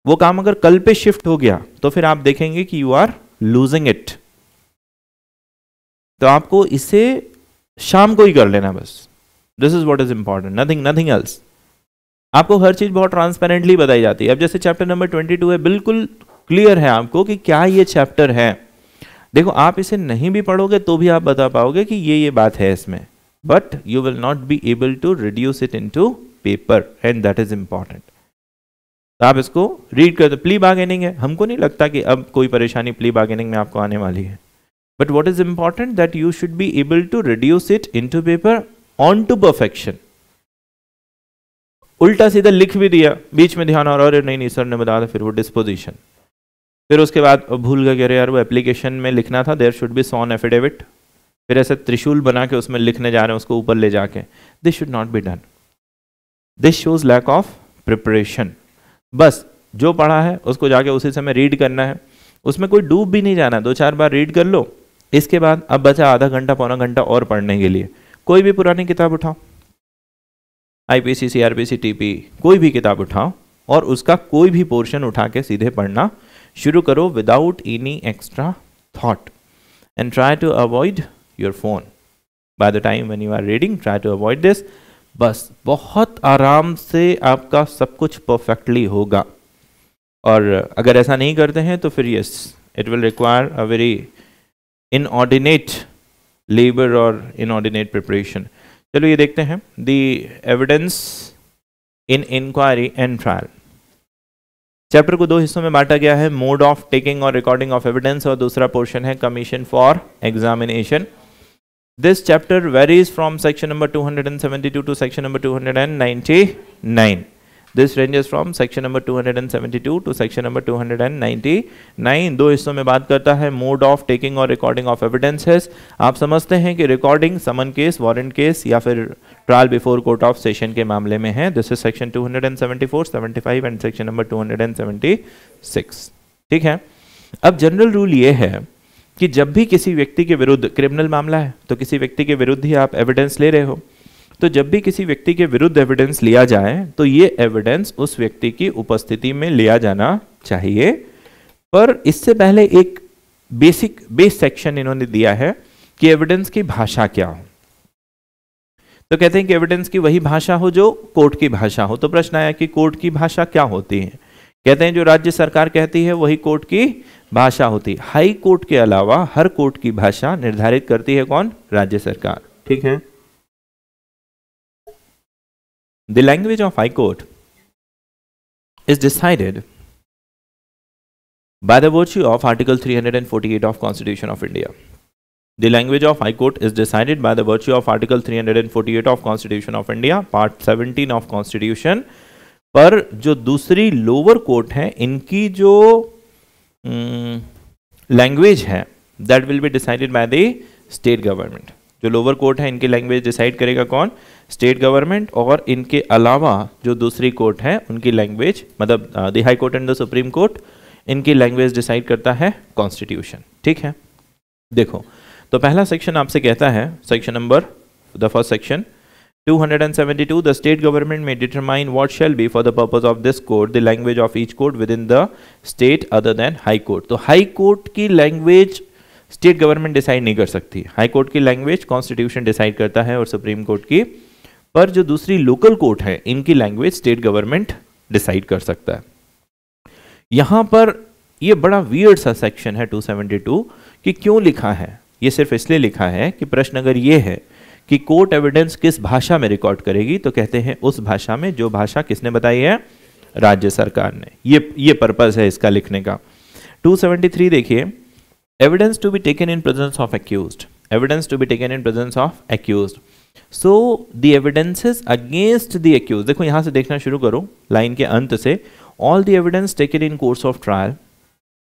वो काम अगर कल पे शिफ्ट हो गया तो फिर आप देखेंगे कि यू आर लूजिंग इट। तो आपको इसे शाम को ही कर लेना बस। This is what is important, nothing else. आपको हर चीज बहुत ट्रांसपेरेंटली बताई जाती है। अब जैसे चैप्टर नंबर 22 है, बिल्कुल क्लियर है आपको कि क्या ये चैप्टर है। देखो आप इसे नहीं भी पढ़ोगे तो भी आप बता पाओगे कि ये बात है इसमें, but you will not be able to reduce it into paper and that is important. तो आप इसको रीड कर दो। प्ली बार्गेनिंग है, हमको नहीं लगता कि अब कोई परेशानी प्ली बार्गेनिंग में आपको आने वाली है, but what is important that you should be able to reduce it into paper on to perfection. उल्टा सीधा लिख भी दिया, बीच में ध्यान और नहीं सर ने बताया था, फिर वो डिस्पोजिशन, फिर उसके बाद भूल गए अरे यार वो एप्लीकेशन में लिखना था, there should be sworn affidavit, फिर ऐसे त्रिशूल बना के उसमें लिखने जा रहे हैं उसको ऊपर ले जाके। This should not be done, this shows lack of preparation. बस जो पढ़ा है उसको जाके उसी समय रीड करना है, उसमें कोई डूब भी नहीं जाना, 2-4 बार रीड कर लो। इसके बाद अब बचा आधा घंटा पौना घंटा और पढ़ने के लिए। कोई भी पुरानी किताब उठाओ, आईपीसी, सीआरपीसी, टीपी, कोई भी किताब उठाओ और उसका कोई भी पोर्शन उठा के सीधे पढ़ना शुरू करो without any extra thought and try to avoid your phone by the time when you are reading, try to avoid this. बस बहुत आराम से आपका सब कुछ परफेक्टली होगा। और अगर ऐसा नहीं करते हैं तो फिर yes it will require a very inordinate labour और इनऑर्डिनेट प्रिपरेशन। चलो ये देखते हैं the evidence in inquiry and trial. Chapter को 2 हिस्सों में बांटा गया है, मोड ऑफ टेकिंग और रिकॉर्डिंग ऑफ एविडेंस, और दूसरा पोर्शन है commission for examination. This chapter varies from section number 272 to section number 299। This ranges from section number 272 to section number 299। 2 हिस्सों में बात करता है मोड ऑफ टेकिंग और रिकॉर्डिंग ऑफ एविडेंसेस। आप समझते हैं कि recording summon case, warrant case या फिर trial before court of session के मामले में है। This is section 274, 75 and section number 276। ठीक है। अब जनरल रूल ये है कि जब भी किसी व्यक्ति के विरुद्ध क्रिमिनल मामला है तो किसी व्यक्ति के विरुद्ध ही आप एविडेंस ले रहे हो, तो जब भी किसी व्यक्ति के विरुद्ध एविडेंस लिया जाए तो ये एविडेंस उस व्यक्ति की उपस्थिति में लिया जाना चाहिए। पर इससे पहले एक बेस सेक्शन इन्होंने दिया है कि एविडेंस की भाषा क्या हो। तो कहते हैं कि एविडेंस की वही भाषा हो जो कोर्ट की भाषा हो। तो प्रश्न आया कि कोर्ट की भाषा क्या होती है। कहते हैं जो राज्य सरकार कहती है वही कोर्ट की भाषा होती है। हाई कोर्ट के अलावा हर कोर्ट की भाषा निर्धारित करती है कौन? राज्य सरकार। ठीक है। The language of High Court is decided by the virtue of Article 348 of Constitution of India. The language of High Court is decided by the virtue of Article 348 of Constitution of India, Part 17 of Constitution। पर जो दूसरी lower court है इनकी जो language है that will be decided by the state government। जो lower court है इनकी लैंग्वेज डिसाइड करेगा कौन? State government. और इनके अलावा जो दूसरी कोर्ट है उनकी लैंग्वेज, मतलब the high court and the supreme court, इनकी लैंग्वेज डिसाइड करता है कॉन्स्टिट्यूशन। ठीक है। देखो तो पहला सेक्शन आपसे कहता है, section number the first section 272, the state government may determine what shall be for the purpose of this court the language of each court within the state other than high court. तो high court की language state government decide नहीं कर सकती, high court की language constitution decide करता है और supreme court की। पर जो दूसरी लोकल कोर्ट है इनकी लैंग्वेज स्टेट गवर्नमेंट डिसाइड कर सकता है। यहां पर ये बड़ा वियर्ड सा सेक्शन है 272 कि क्यों लिखा है। ये सिर्फ इसलिए लिखा है कि प्रश्न अगर ये है कि कोर्ट एविडेंस किस भाषा में रिकॉर्ड करेगी, तो कहते हैं उस भाषा में जो भाषा किसने बताई है? राज्य सरकार ने। ये पर्पस है इसका लिखने का। 273 देखिए, evidence to be taken in presence of accused, evidence to be taken in presence of accused, so the evidences against the accused। देखो यहां से देखना शुरू करो लाइन के अंत से, all the evidence taken in course of trial,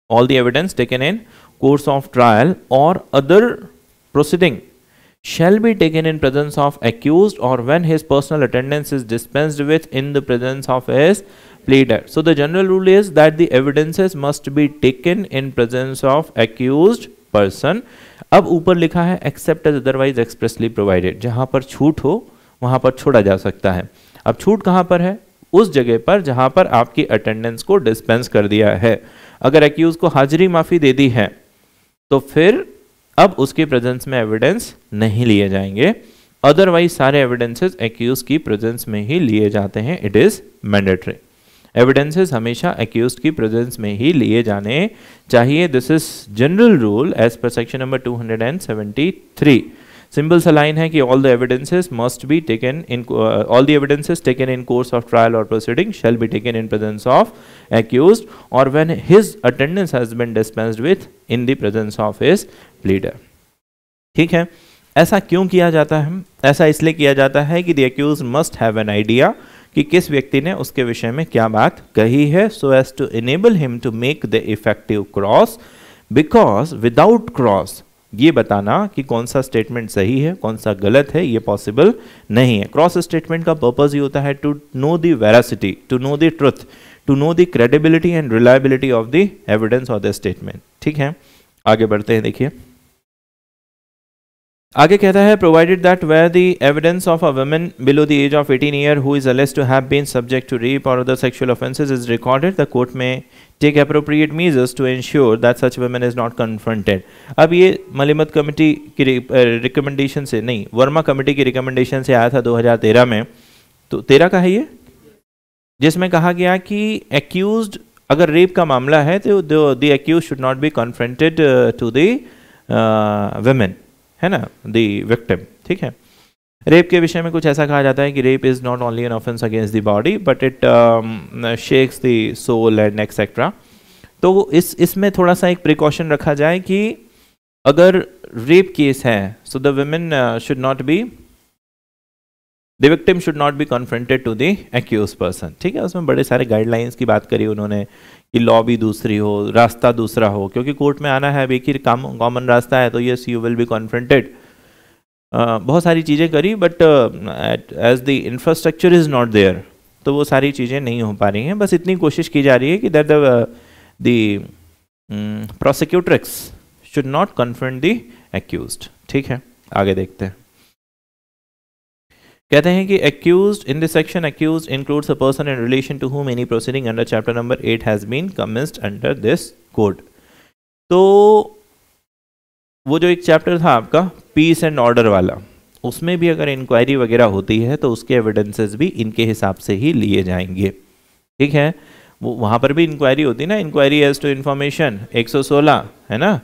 all the evidence taken in course of trial or other proceeding shall be taken in presence of accused or when his personal attendance is dispensed with in the presence of his pleader। So the general rule is that the evidences must be taken in presence of accused person। अब ऊपर लिखा है except as otherwise expressly provided, जहां पर छूट हो वहां पर छोड़ा जा सकता है। अब छूट कहां पर है? उस जगह पर जहां पर आपकी अटेंडेंस को डिस्पेंस कर दिया है। अगर एक्यूज को हाजिरी माफी दे दी है तो फिर अब उसके प्रेजेंस में एविडेंस नहीं लिए जाएंगे, अदरवाइज सारे एविडेंसेस एक्यूज की प्रेजेंस में ही लिए जाते हैं। It is mandatory. एविडेंसेस हमेशा एक्यूज्ड की प्रेजेंस में ही लिए जाने चाहिए. This is general rule as per section number 273. Simple सा लाइन है कि all the evidences must be taken in all the evidences taken in course of trial और proceeding shall be taken in presence of accused और when his attendance has been dispensed with in the presence of his pleader. ठीक है, ऐसा क्यों किया जाता है? ऐसा इसलिए किया जाता है कि the accused must have an idea कि किस व्यक्ति ने उसके विषय में क्या बात कही है, so as to enable him to make the effective cross, because without cross ये बताना कि कौन सा स्टेटमेंट सही है कौन सा गलत है ये पॉसिबल नहीं है. क्रॉस स्टेटमेंट का पर्पस ये होता है to know the veracity, to know the truth, to know the credibility and reliability of the evidence और द स्टेटमेंट. ठीक है, आगे बढ़ते हैं. देखिए आगे कहता है provided that where the evidence of a woman below the age of 18 year who is alleged to have been subject to rape और other sexual offences is recorded, the court may take appropriate measures to ensure that such woman is not confronted. अब ये Malimath committee की recommendation से नहीं, Verma committee की recommendation से आया था 2013 में. तो 13 का है ये, जिसमें कहा गया कि एक्यूज्ड अगर रेप का मामला है तो the accused should not be confronted to the women, है ना, दी विक्टिम. ठीक है, रेप के विषय में कुछ ऐसा कहा जाता है कि rape is not only an offence against the body but it shakes the soul and etcetera. तो इसमें थोड़ा सा एक प्रिकॉशन रखा जाए कि अगर रेप केस है so the women should not be, the victim should not be confronted to the accused person. ठीक है, उसमें बड़े सारे गाइडलाइंस की बात करी उन्होंने कि लॉ भी दूसरी हो, रास्ता दूसरा हो, क्योंकि कोर्ट में आना है, अब एक ही कॉमन रास्ता है तो yes you will be confronted. बहुत सारी चीज़ें करी but as the infrastructure is not there तो वो सारी चीज़ें नहीं हो पा रही हैं. बस इतनी कोशिश की जा रही है कि that the prosecutrix should not confront the accused. ठीक है, आगे देखते हैं. कहते हैं कि accused in this section accused includes a person in relation to whom any proceeding under chapter number 8 has been commenced under this code. तो वो जो एक चैप्टर था आपका पीस एंड ऑर्डर वाला, उसमें भी अगर इंक्वायरी वगैरह होती है तो उसके एविडेंसेस भी इनके हिसाब से ही लिए जाएंगे. ठीक है, वो वहाँ पर भी इंक्वायरी होती है ना, इंक्वायरी एज टू इन्फॉर्मेशन 116 है ना,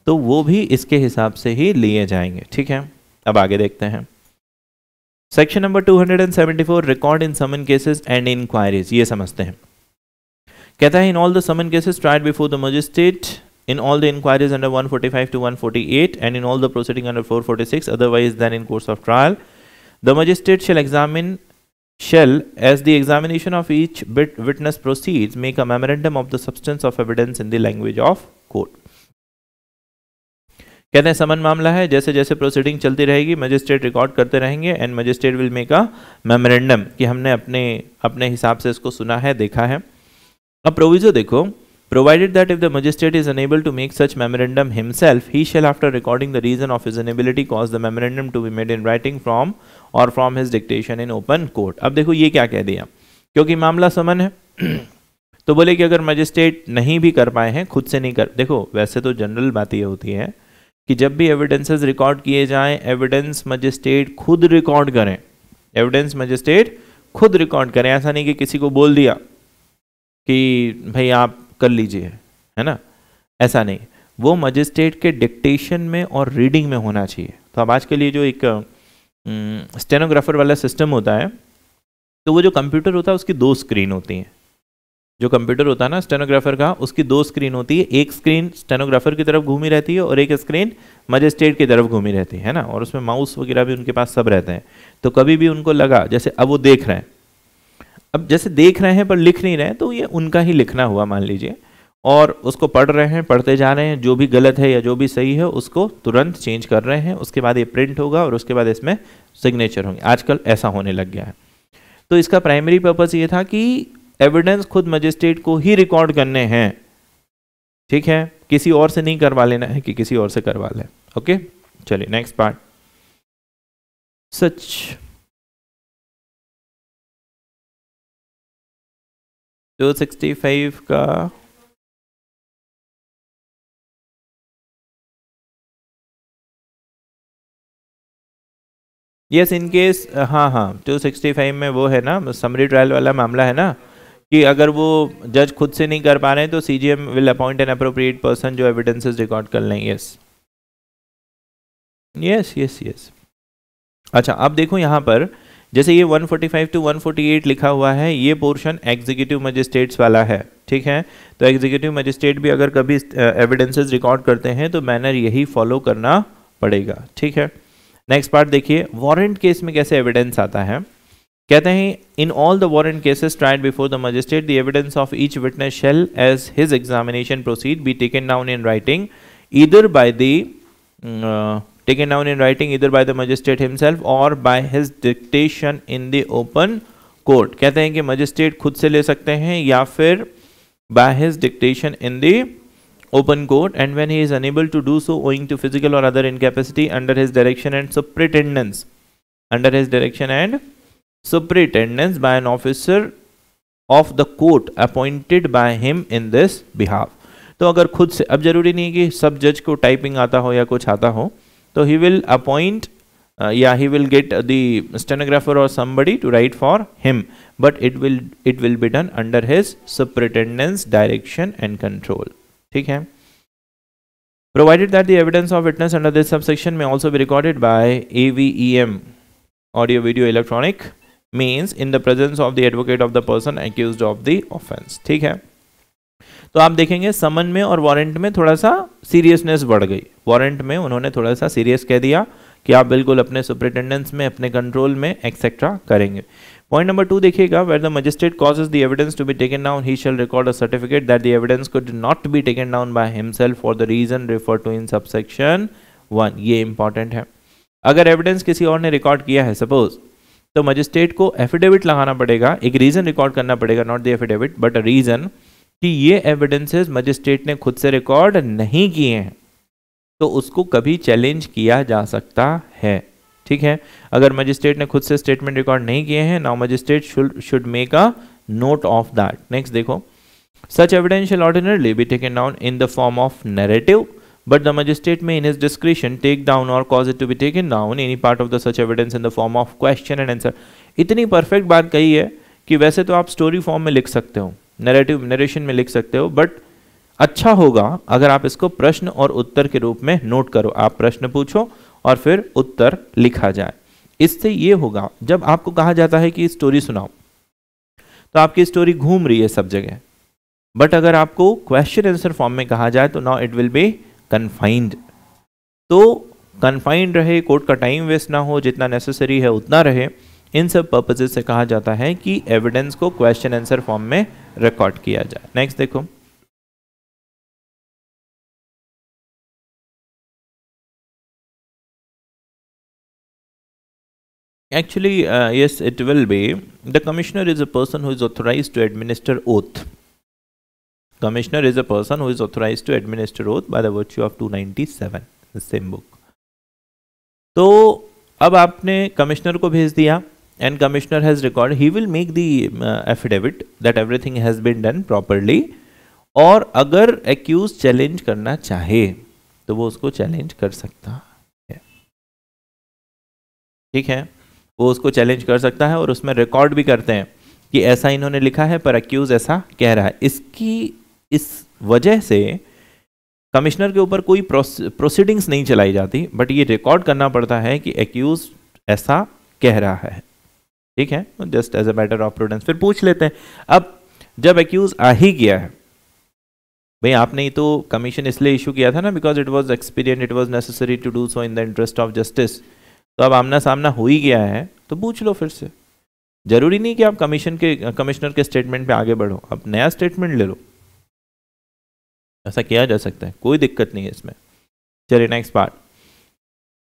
तो वो भी इसके हिसाब से ही लिए जाएंगे. ठीक है, अब आगे देखते हैं. Section number 274 record in summon cases and inquiries. ये समझते हैं. कहता है in all the summon cases tried before the magistrate, in all the inquiries under 145 to 148 and in all the proceeding under 446 otherwise than in course of trial, the magistrate shall as the examination of each witness proceeds make a memorandum of the substance of evidence in the language of court. कहते हैं समन मामला है, जैसे जैसे proceeding चलती रहेगी magistrate record करते रहेंगे and magistrate will make a memorandum कि हमने अपने हिसाब से इसको सुना है, देखा है. अब प्रोविजो देखो, provided that if the magistrate is unable to make such memorandum himself, he shall after recording the reason of his inability cause the memorandum to be made in writing from or from his dictation in open court. अब देखो ये क्या कह दिया, क्योंकि मामला समन है तो बोले कि अगर मजिस्ट्रेट नहीं भी कर पाए हैं, खुद से नहीं कर, देखो वैसे तो जनरल बात ये होती है कि जब भी एविडेंसेस रिकॉर्ड किए जाएं, एविडेंस मजिस्ट्रेट खुद रिकॉर्ड करें, एविडेंस मजिस्ट्रेट खुद रिकॉर्ड करें. ऐसा नहीं कि किसी को बोल दिया कि भाई आप कर लीजिए, है ना, ऐसा नहीं. वो मजिस्ट्रेट के डिक्टेशन में और रीडिंग में होना चाहिए. तो अब आज के लिए जो एक स्टेनोग्राफर वाला सिस्टम होता है, तो वो जो कंप्यूटर होता है उसकी 2 स्क्रीन होती हैं. जो कंप्यूटर होता है ना स्टेनोग्राफर का, उसकी 2 स्क्रीन होती है. एक स्क्रीन स्टेनोग्राफर की तरफ घूमी रहती है और एक स्क्रीन मजिस्ट्रेट की तरफ घूमी रहती है ना, और उसमें माउस वगैरह भी उनके पास सब रहते हैं. तो कभी भी उनको लगा, जैसे अब वो देख रहे हैं, अब जैसे देख रहे हैं पर लिख नहीं रहे हैं, तो ये उनका ही लिखना हुआ मान लीजिए, और उसको पढ़ रहे हैं, पढ़ते जा रहे हैं, जो भी गलत है या जो भी सही है उसको तुरंत चेंज कर रहे हैं. उसके बाद ये प्रिंट होगा और उसके बाद इसमें सिग्नेचर होंगे. आजकल ऐसा होने लग गया है. तो इसका प्राइमरी पर्पस ये था कि एविडेंस खुद मजिस्ट्रेट को ही रिकॉर्ड करने हैं. ठीक है, किसी और से नहीं करवा लेना है कि किसी और से करवा लें. ओके, चलिए नेक्स्ट पार्ट. सच 265 का यस इन केस, हाँ 265 में वो है ना समरी ट्रायल वाला मामला है ना, कि अगर वो जज खुद से नहीं कर पा रहे हैं तो CGM will appoint an appropriate person जो एविडेंसेस रिकॉर्ड कर लें. Yes yes yes yes. अच्छा, अब देखो यहाँ पर जैसे ये 145 to 148 लिखा हुआ है, ये पोर्शन एग्जीक्यूटिव मजिस्ट्रेट्स वाला है. ठीक है, तो एग्जीक्यूटिव मजिस्ट्रेट भी अगर कभी एविडेंसेस रिकॉर्ड करते हैं तो मैनर यही फॉलो करना पड़ेगा. ठीक है, नेक्स्ट पार्ट देखिए, वारंट केस में कैसे एविडेंस आता है. कहते हैं in all the warrant cases tried before the magistrate the evidence of each witness shall as his examination proceed be taken down in writing either by the taken down in writing either by the magistrate himself or by his dictation in the open court. कहते हैं कि magistrate खुद से ले सकते हैं या फिर by his dictation in the open court, and when he is unable to do so owing to physical or other incapacity under his direction and superintendence by an officer of the court appointed by him in this behalf. तो अगर खुद से, अब जरूरी नहीं कि सब जज को टाइपिंग आता हो या कुछ आता हो, तो he will appoint he will get the stenographer or somebody to write for him, but it will be done under his superintendent's direction and control. ठीक है, provided that the evidence of witness under this subsection may also be recorded by AVEM, audio video electronic means, in the presence of the advocate of the person accused of the offense. ठीक है, तो आप देखेंगे समन में और warrant में थोड़ा सा सीरियसनेस बढ़ गई. वारंट में उन्होंने थोड़ा सा सीरियस कह दिया कि आप बिल्कुल अपने सुपरिटेंडेंस में, अपने कंट्रोल में एक्सेट्रा करेंगे. पॉइंट नंबर 2 देखिएगा, where the magistrate causes the evidence to be taken down he shall record a certificate that the evidence could not be taken down by himself for the reason refer to in subsection 1. ये important है. अगर evidence किसी और ने record किया है suppose, तो magistrate को एफिडेविट लगाना पड़ेगा, एक रीजन रिकॉर्ड करना पड़ेगा, not the affidavit but a reason, कि ये एविडेंसेस मजिस्ट्रेट ने खुद से रिकॉर्ड नहीं किए हैं, तो उसको कभी चैलेंज किया जा सकता है. ठीक है, अगर मजिस्ट्रेट ने खुद से स्टेटमेंट रिकॉर्ड नहीं किए हैं, now magistrate should make a note of that. Next देखो, such evidence shall ordinarily be taken down in the form of narrative, but the magistrate may in his discretion take down और cause it to be taken down any part of the such evidence in the form of question and answer. इतनी perfect बात कही है कि वैसे तो आप story form में लिख सकते हो, नरेशन में लिख सकते हो, बट अच्छा होगा अगर आप इसको प्रश्न और उत्तर के रूप में नोट करो. आप प्रश्न पूछो और फिर उत्तर लिखा जाए. इससे ये होगा, जब आपको कहा जाता है कि स्टोरी सुनाओ, तो आपकी स्टोरी घूम रही है सब जगह, बट अगर आपको क्वेश्चन आंसर फॉर्म में कहा जाए तो now it will be confined. तो कन्फाइंड रहे, कोर्ट का टाइम वेस्ट ना हो, जितना नेसेसरी है उतना रहे. इन सब पर्पसेस से कहा जाता है कि एविडेंस को क्वेश्चन आंसर फॉर्म में रिकॉर्ड किया जाए. नेक्स्ट देखो, actually yes, it will be, the commissioner is a person who is authorized to administer oath. Commissioner is a person who is authorized to administer oath by the virtue of 297, the same book. तो अब आपने commissioner को भेज दिया, and commissioner has recorded, he will make the affidavit that everything has been done properly. और अगर accused challenge करना चाहे तो वो उसको challenge कर सकता है. ठीक है, वो उसको challenge कर सकता है और उसमें रिकॉर्ड भी करते हैं कि ऐसा इन्होंने लिखा है पर accused ऐसा कह रहा है. इस वजह से कमिश्नर के ऊपर कोई प्रोसीडिंग्स नहीं चलाई जाती, बट ये रिकॉर्ड करना पड़ता है कि accused ऐसा कह रहा है. ठीक है, just as a matter of prudence. फिर पूछ लेते हैं, अब जब एक्यूज आ ही गया है, भाई आपने तो कमीशन इसलिए इशू किया था ना, because it was expedient, it was necessary to do so in the interest of justice. तो अब आमना सामना हो ही गया है तो पूछ लो फिर से. जरूरी नहीं कि आप कमिश्नर के स्टेटमेंट पे आगे बढ़ो, आप नया स्टेटमेंट ले लो, ऐसा किया जा सकता है, कोई दिक्कत नहीं है इसमें. चलिए नेक्स्ट पार्ट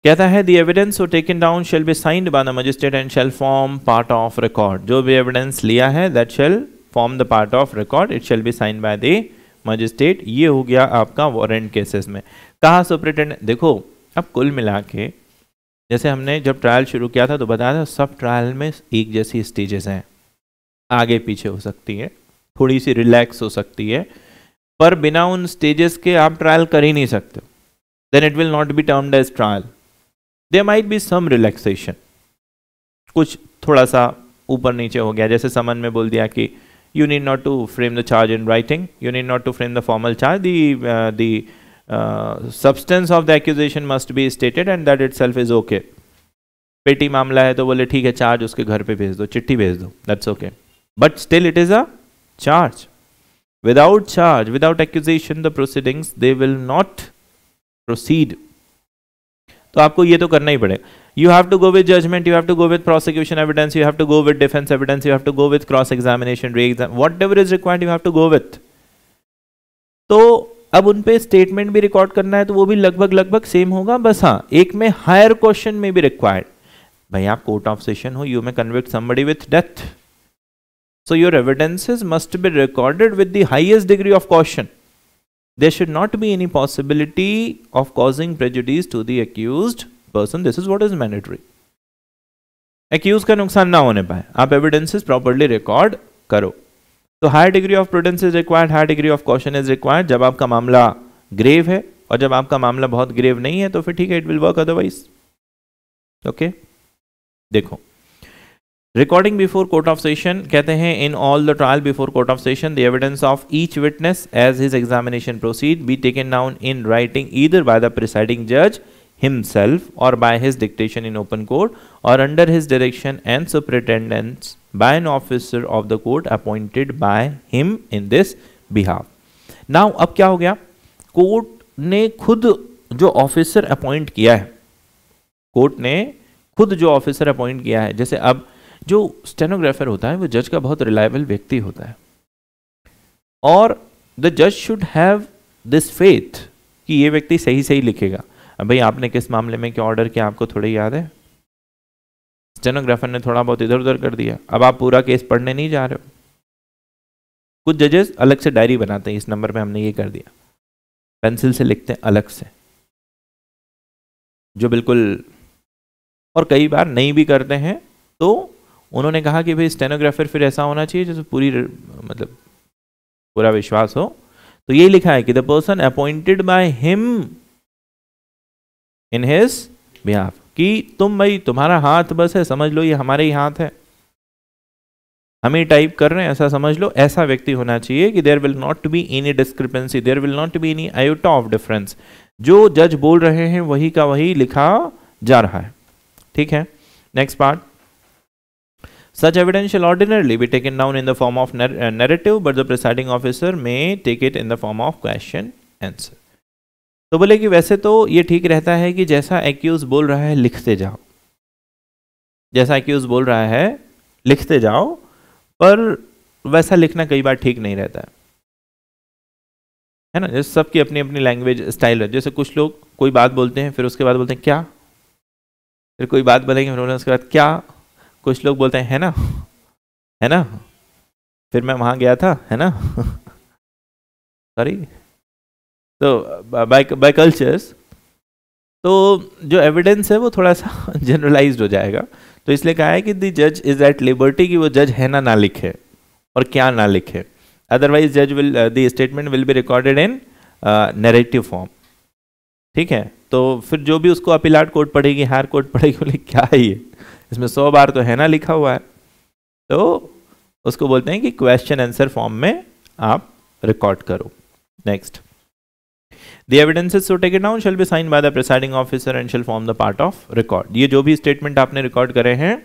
कहता है, the evidence so taken down shall be signed by the magistrate and shall form part of record. जो भी एविडेंस लिया है that shall form the part of record, it shall be signed by the magistrate. ये हो गया आपका warrant cases में. कहा सुपरिटेंडेंट, देखो अब कुल मिला के जैसे हमने जब ट्रायल शुरू किया था तो बताया था सब ट्रायल में एक जैसी स्टेजेस हैं, आगे पीछे हो सकती है, थोड़ी सी रिलैक्स हो सकती है, पर बिना उन स्टेजेस के आप ट्रायल कर ही नहीं सकते. Then it will not be termed as trial. There might be some relaxation, कुछ थोड़ा सा ऊपर नीचे हो गया, जैसे समन में बोल दिया कि you need not to frame the charge in writing, you need not to frame the formal charge, the substance of the accusation must be stated and that itself is okay. पेटी मामला है तो बोले ठीक है चार्ज उसके घर पे भेज दो, चिट्ठी भेज दो, that's okay, but still it is a charge. Without charge, without accusation, the proceedings they will not proceed. तो आपको ये तो करना ही पड़ेगा. You have to go with judgment, you have to go with prosecution evidence, you have to go with defense evidence, you have to go with cross examination, re-exam, whatever is required you have to go with. तो अब उन पे statement भी record करना है तो वो भी लगभग सेम होगा, बस हाँ एक में हायर क्वेश्चन में भी रिक्वायर्ड. भाई आप कोर्ट ऑफ सेशन हो, you may convict somebody with death. So your evidences must be recorded with the highest degree of caution. There should not be any possibility of causing prejudice to the accused person. This is what is mandatory. Accused का नुकसान ना होने पाए, आप evidences properly record करो. तो higher degree of prudence is required, higher degree of caution is required. जब आपका मामला grave है और जब आपका मामला बहुत grave नहीं है तो फिर ठीक है, it will work otherwise. Okay? देखो recording before court of session कहते हैं in all the trial before court of session the evidence of each witness as his examination proceed be taken down in writing either by the presiding जज himself or by his dictation in open court or under his direction and superintendence by an officer of the court appointed by him in this behalf. Now अब क्या हो गया, court ने खुद जो officer appoint किया है, कोर्ट ने खुद जो ऑफिसर अपॉइंट किया है, जैसे अब जो स्टेनोग्राफर होता है वो जज का बहुत रिलायबल व्यक्ति होता है और द जज शुड हैव दिस फेथ कि ये व्यक्ति सही सही लिखेगा. अब भाई आपने किस मामले में क्या ऑर्डर किया आपको थोड़ा याद है, स्टेनोग्राफर ने थोड़ा बहुत इधर उधर कर दिया, अब आप पूरा केस पढ़ने नहीं जा रहे हो. कुछ जजेस अलग से डायरी बनाते हैं, इस नंबर पे हमने ये कर दिया, पेंसिल से लिखते हैं अलग से, जो बिल्कुल, और कई बार नहीं भी करते हैं. तो उन्होंने कहा कि भाई स्टेनोग्राफर फिर ऐसा होना चाहिए जैसे पूरी मतलब पूरा विश्वास हो. तो ये लिखा है कि the person appointed by him in his behalf, कि तुम भाई तुम्हारा हाथ बस है, समझ लो ये हमारे ही हाथ है, हम ही टाइप कर रहे हैं ऐसा समझ लो. ऐसा व्यक्ति होना चाहिए कि there will not be any discrepancy, there will not be any iota of difference. जो जज बोल रहे हैं वही का वही लिखा जा रहा है. ठीक है, next part. Such evidence shall ordinarily be taken down in the form of narrative, but the presiding officer may take it in the form of question answer. तो बोले कि वैसे तो ये ठीक रहता है कि जैसा एक्यूज बोल रहा है लिखते जाओ, जैसा एक्यूज बोल रहा है लिखते जाओ, पर वैसा लिखना कई बार ठीक नहीं रहता है ना. जैसे सबकी अपनी अपनी लैंग्वेज स्टाइल है. जैसे कुछ लोग कोई बात बोलते हैं फिर उसके बाद बोलते हैं क्या, फिर कोई बात बोलेंगे फिर उसके बाद क्या. कुछ लोग बोलते हैं है ना, फिर मैं वहां गया था है ना सॉरी. तो बाय कल्चर्स तो जो एविडेंस है वो थोड़ा सा जनरलाइज्ड हो जाएगा. तो इसलिए कहा है कि द जज इज एट लिबर्टी कि वो जज है ना लिखे और क्या ना लिखे. अदरवाइज जज will the statement will be recorded in narrative form. ठीक है, तो फिर जो भी उसको अपीलाट कोर्ट पढ़ेगी, हायर कोर्ट पढ़ेगी, बोले क्या है ये, इसमें 100 बार तो है ना लिखा हुआ है. तो उसको बोलते हैं कि क्वेश्चन आंसर फॉर्म में आप रिकॉर्ड करो. Next, the evidences so taken down shall be signed by the presiding officer and shall form the part of record. ये जो भी स्टेटमेंट आपने रिकॉर्ड करे हैं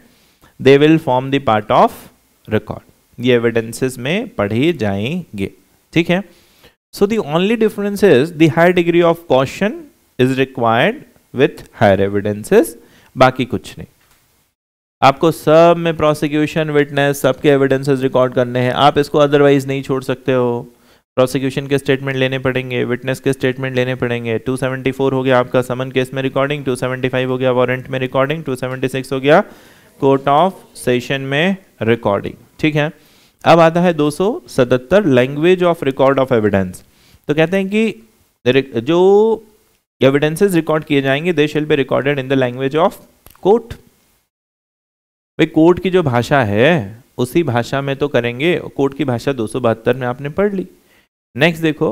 they will form the part of record. ये एविडेंसेस में पढ़े जाएंगे. ठीक है, so the only difference is the higher degree of caution is required with higher evidences, बाकी कुछ नहीं. आपको सब में प्रोसिक्यूशन, विटनेस, सबके एविडेंसेस रिकॉर्ड करने हैं. आप इसको अदरवाइज नहीं छोड़ सकते हो. प्रोसिक्यूशन के स्टेटमेंट लेने पड़ेंगे, विटनेस के स्टेटमेंट लेने पड़ेंगे. 274 हो गया आपका समन केस में रिकॉर्डिंग, 275 हो गया वारंट में रिकॉर्डिंग, 276 हो गया कोर्ट ऑफ सेशन में रिकॉर्डिंग. ठीक है, अब आता है 277 language of record of evidence. तो कहते हैं कि जो एविडेंसेस रिकॉर्ड किए जाएंगे they shall be recorded in the language of court. भाई कोर्ट की जो भाषा है उसी भाषा में तो करेंगे. कोर्ट की भाषा 272 में आपने पढ़ ली. नेक्स्ट देखो,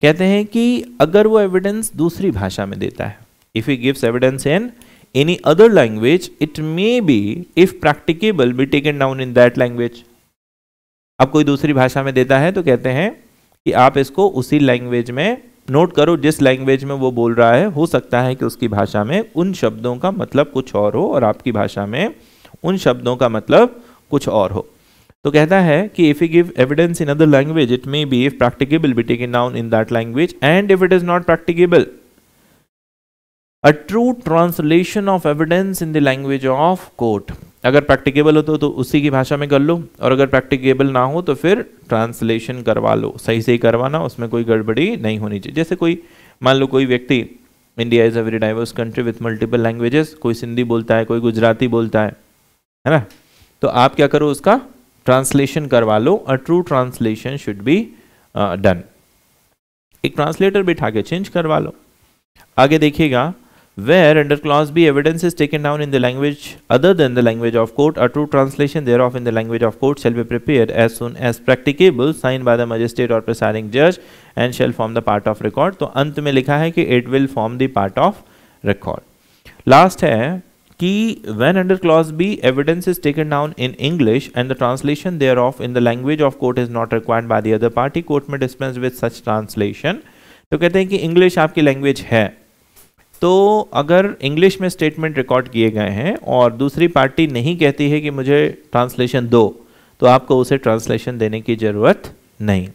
कहते हैं कि अगर वो एविडेंस दूसरी भाषा में देता है, if he gives evidence in any other language it may be if practicable B taken down in that language. अब कोई दूसरी भाषा में देता है तो कहते हैं कि आप इसको उसी लैंग्वेज में नोट करो जिस लैंग्वेज में वो बोल रहा है। हो सकता है कि उसकी भाषा में उन शब्दों का मतलब कुछ और हो और आपकी भाषा में उन शब्दों का मतलब कुछ और हो। तो कहता है कि if you give evidence in other language it may be if practicable B taken down in that language and if it is not practicable a true translation of evidence in the language of court. अगर practicable हो तो उसी की भाषा में कर लो, और अगर प्रैक्टिकेबल ना हो तो फिर ट्रांसलेशन करवा लो, सही से ही करवाना, उसमें कोई गड़बड़ी नहीं होनी चाहिए। जैसे कोई मान लो कोई व्यक्ति, India is a very diverse country with multiple languages, कोई सिंधी बोलता है, कोई गुजराती बोलता है ना, तो आप क्या करो उसका ट्रांसलेशन करवा लो। A true translation should be done. एक ट्रांसलेटर बिठा के चेंज करवा लो। आगे देखिएगा, where under clause B evidence is taken down in the language other than the language of court, a true translation thereof in the language of court shall be prepared as soon as practicable, signed by the magistrate or presiding judge, and shall form the part of record। तो अंत में लिखा है कि it will form the part of record। Last है कि when under clause B evidence is taken down in English and the translation thereof in the language of court is not required by the other party, court may dispense with such translation। तो कहते हैं कि English आपकी language है, तो अगर English में statement record किए गए हैं और दूसरी पार्टी नहीं कहती है कि मुझे ट्रांसलेशन दो, तो आपको उसे ट्रांसलेशन देने की ज़रूरत नहीं।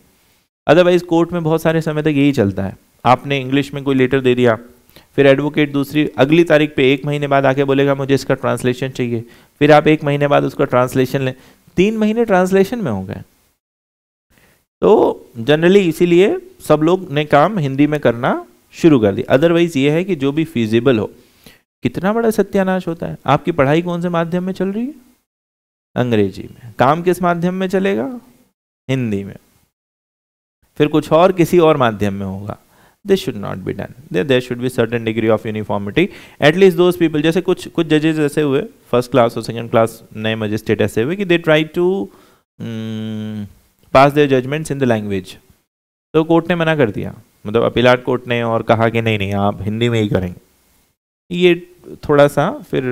अदरवाइज कोर्ट में बहुत सारे समय तक यही चलता है, आपने इंग्लिश में कोई लेटर दे दिया, फिर एडवोकेट दूसरी अगली तारीख पे 1 महीने बाद आके बोलेगा मुझे इसका ट्रांसलेशन चाहिए, फिर आप 1 महीने बाद उसका ट्रांसलेशन लें, 3 महीने ट्रांसलेशन में हो गए। तो जनरली इसीलिए सब लोग ने काम हिंदी में करना शुरू कर दी। अदरवाइज ये है कि जो भी फिजिबल हो। कितना बड़ा सत्यानाश होता है। आपकी पढ़ाई कौन से माध्यम में चल रही है? अंग्रेजी में। काम किस माध्यम में चलेगा? हिंदी में। फिर कुछ और किसी और माध्यम में होगा। This should not be done. There should be certain degree of uniformity. At least those people, जैसे कुछ जजेस ऐसे हुए फर्स्ट क्लास और सेकेंड क्लास नए मजिस्ट्रेट ऐसे हुए कि they try to pass their judgments in the language, तो कोर्ट ने मना कर दिया, मतलब अपीलाट कोर्ट ने, और कहा कि नहीं नहीं आप हिंदी में ही करेंगे। ये थोड़ा सा फिर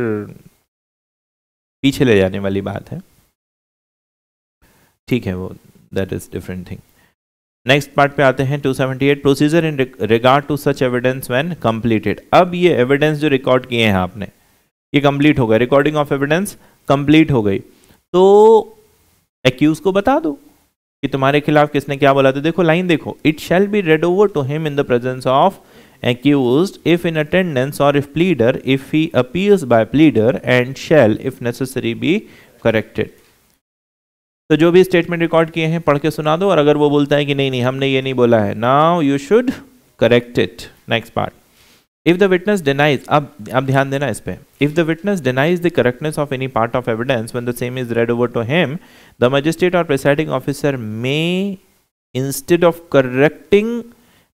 पीछे ले जाने वाली बात है, ठीक है, वो that is different thing. Next part पे आते हैं 278 procedure in regard to such evidence when completed. अब ये एविडेंस जो रिकॉर्ड किए हैं आपने, ये कंप्लीट हो गए, रिकॉर्डिंग ऑफ एविडेंस कंप्लीट हो गई, तो एक्यूज को बता दो कि तुम्हारे खिलाफ किसने क्या बोला। तो देखो लाइन देखो, it shall be read over to him in the presence of accused if in attendance or if pleader if he appears by pleader and shall if necessary be corrected। तो जो भी स्टेटमेंट रिकॉर्ड किए हैं पढ़ के सुना दो, और अगर वो बोलता है कि नहीं नहीं हमने ये नहीं बोला है, now you should correct it. Next part, if the witness denies, अब ध्यान देना इस पे, if the witness denies the correctness of any part of evidence when the same is read over to him, the magistrate और presiding officer may instead of correcting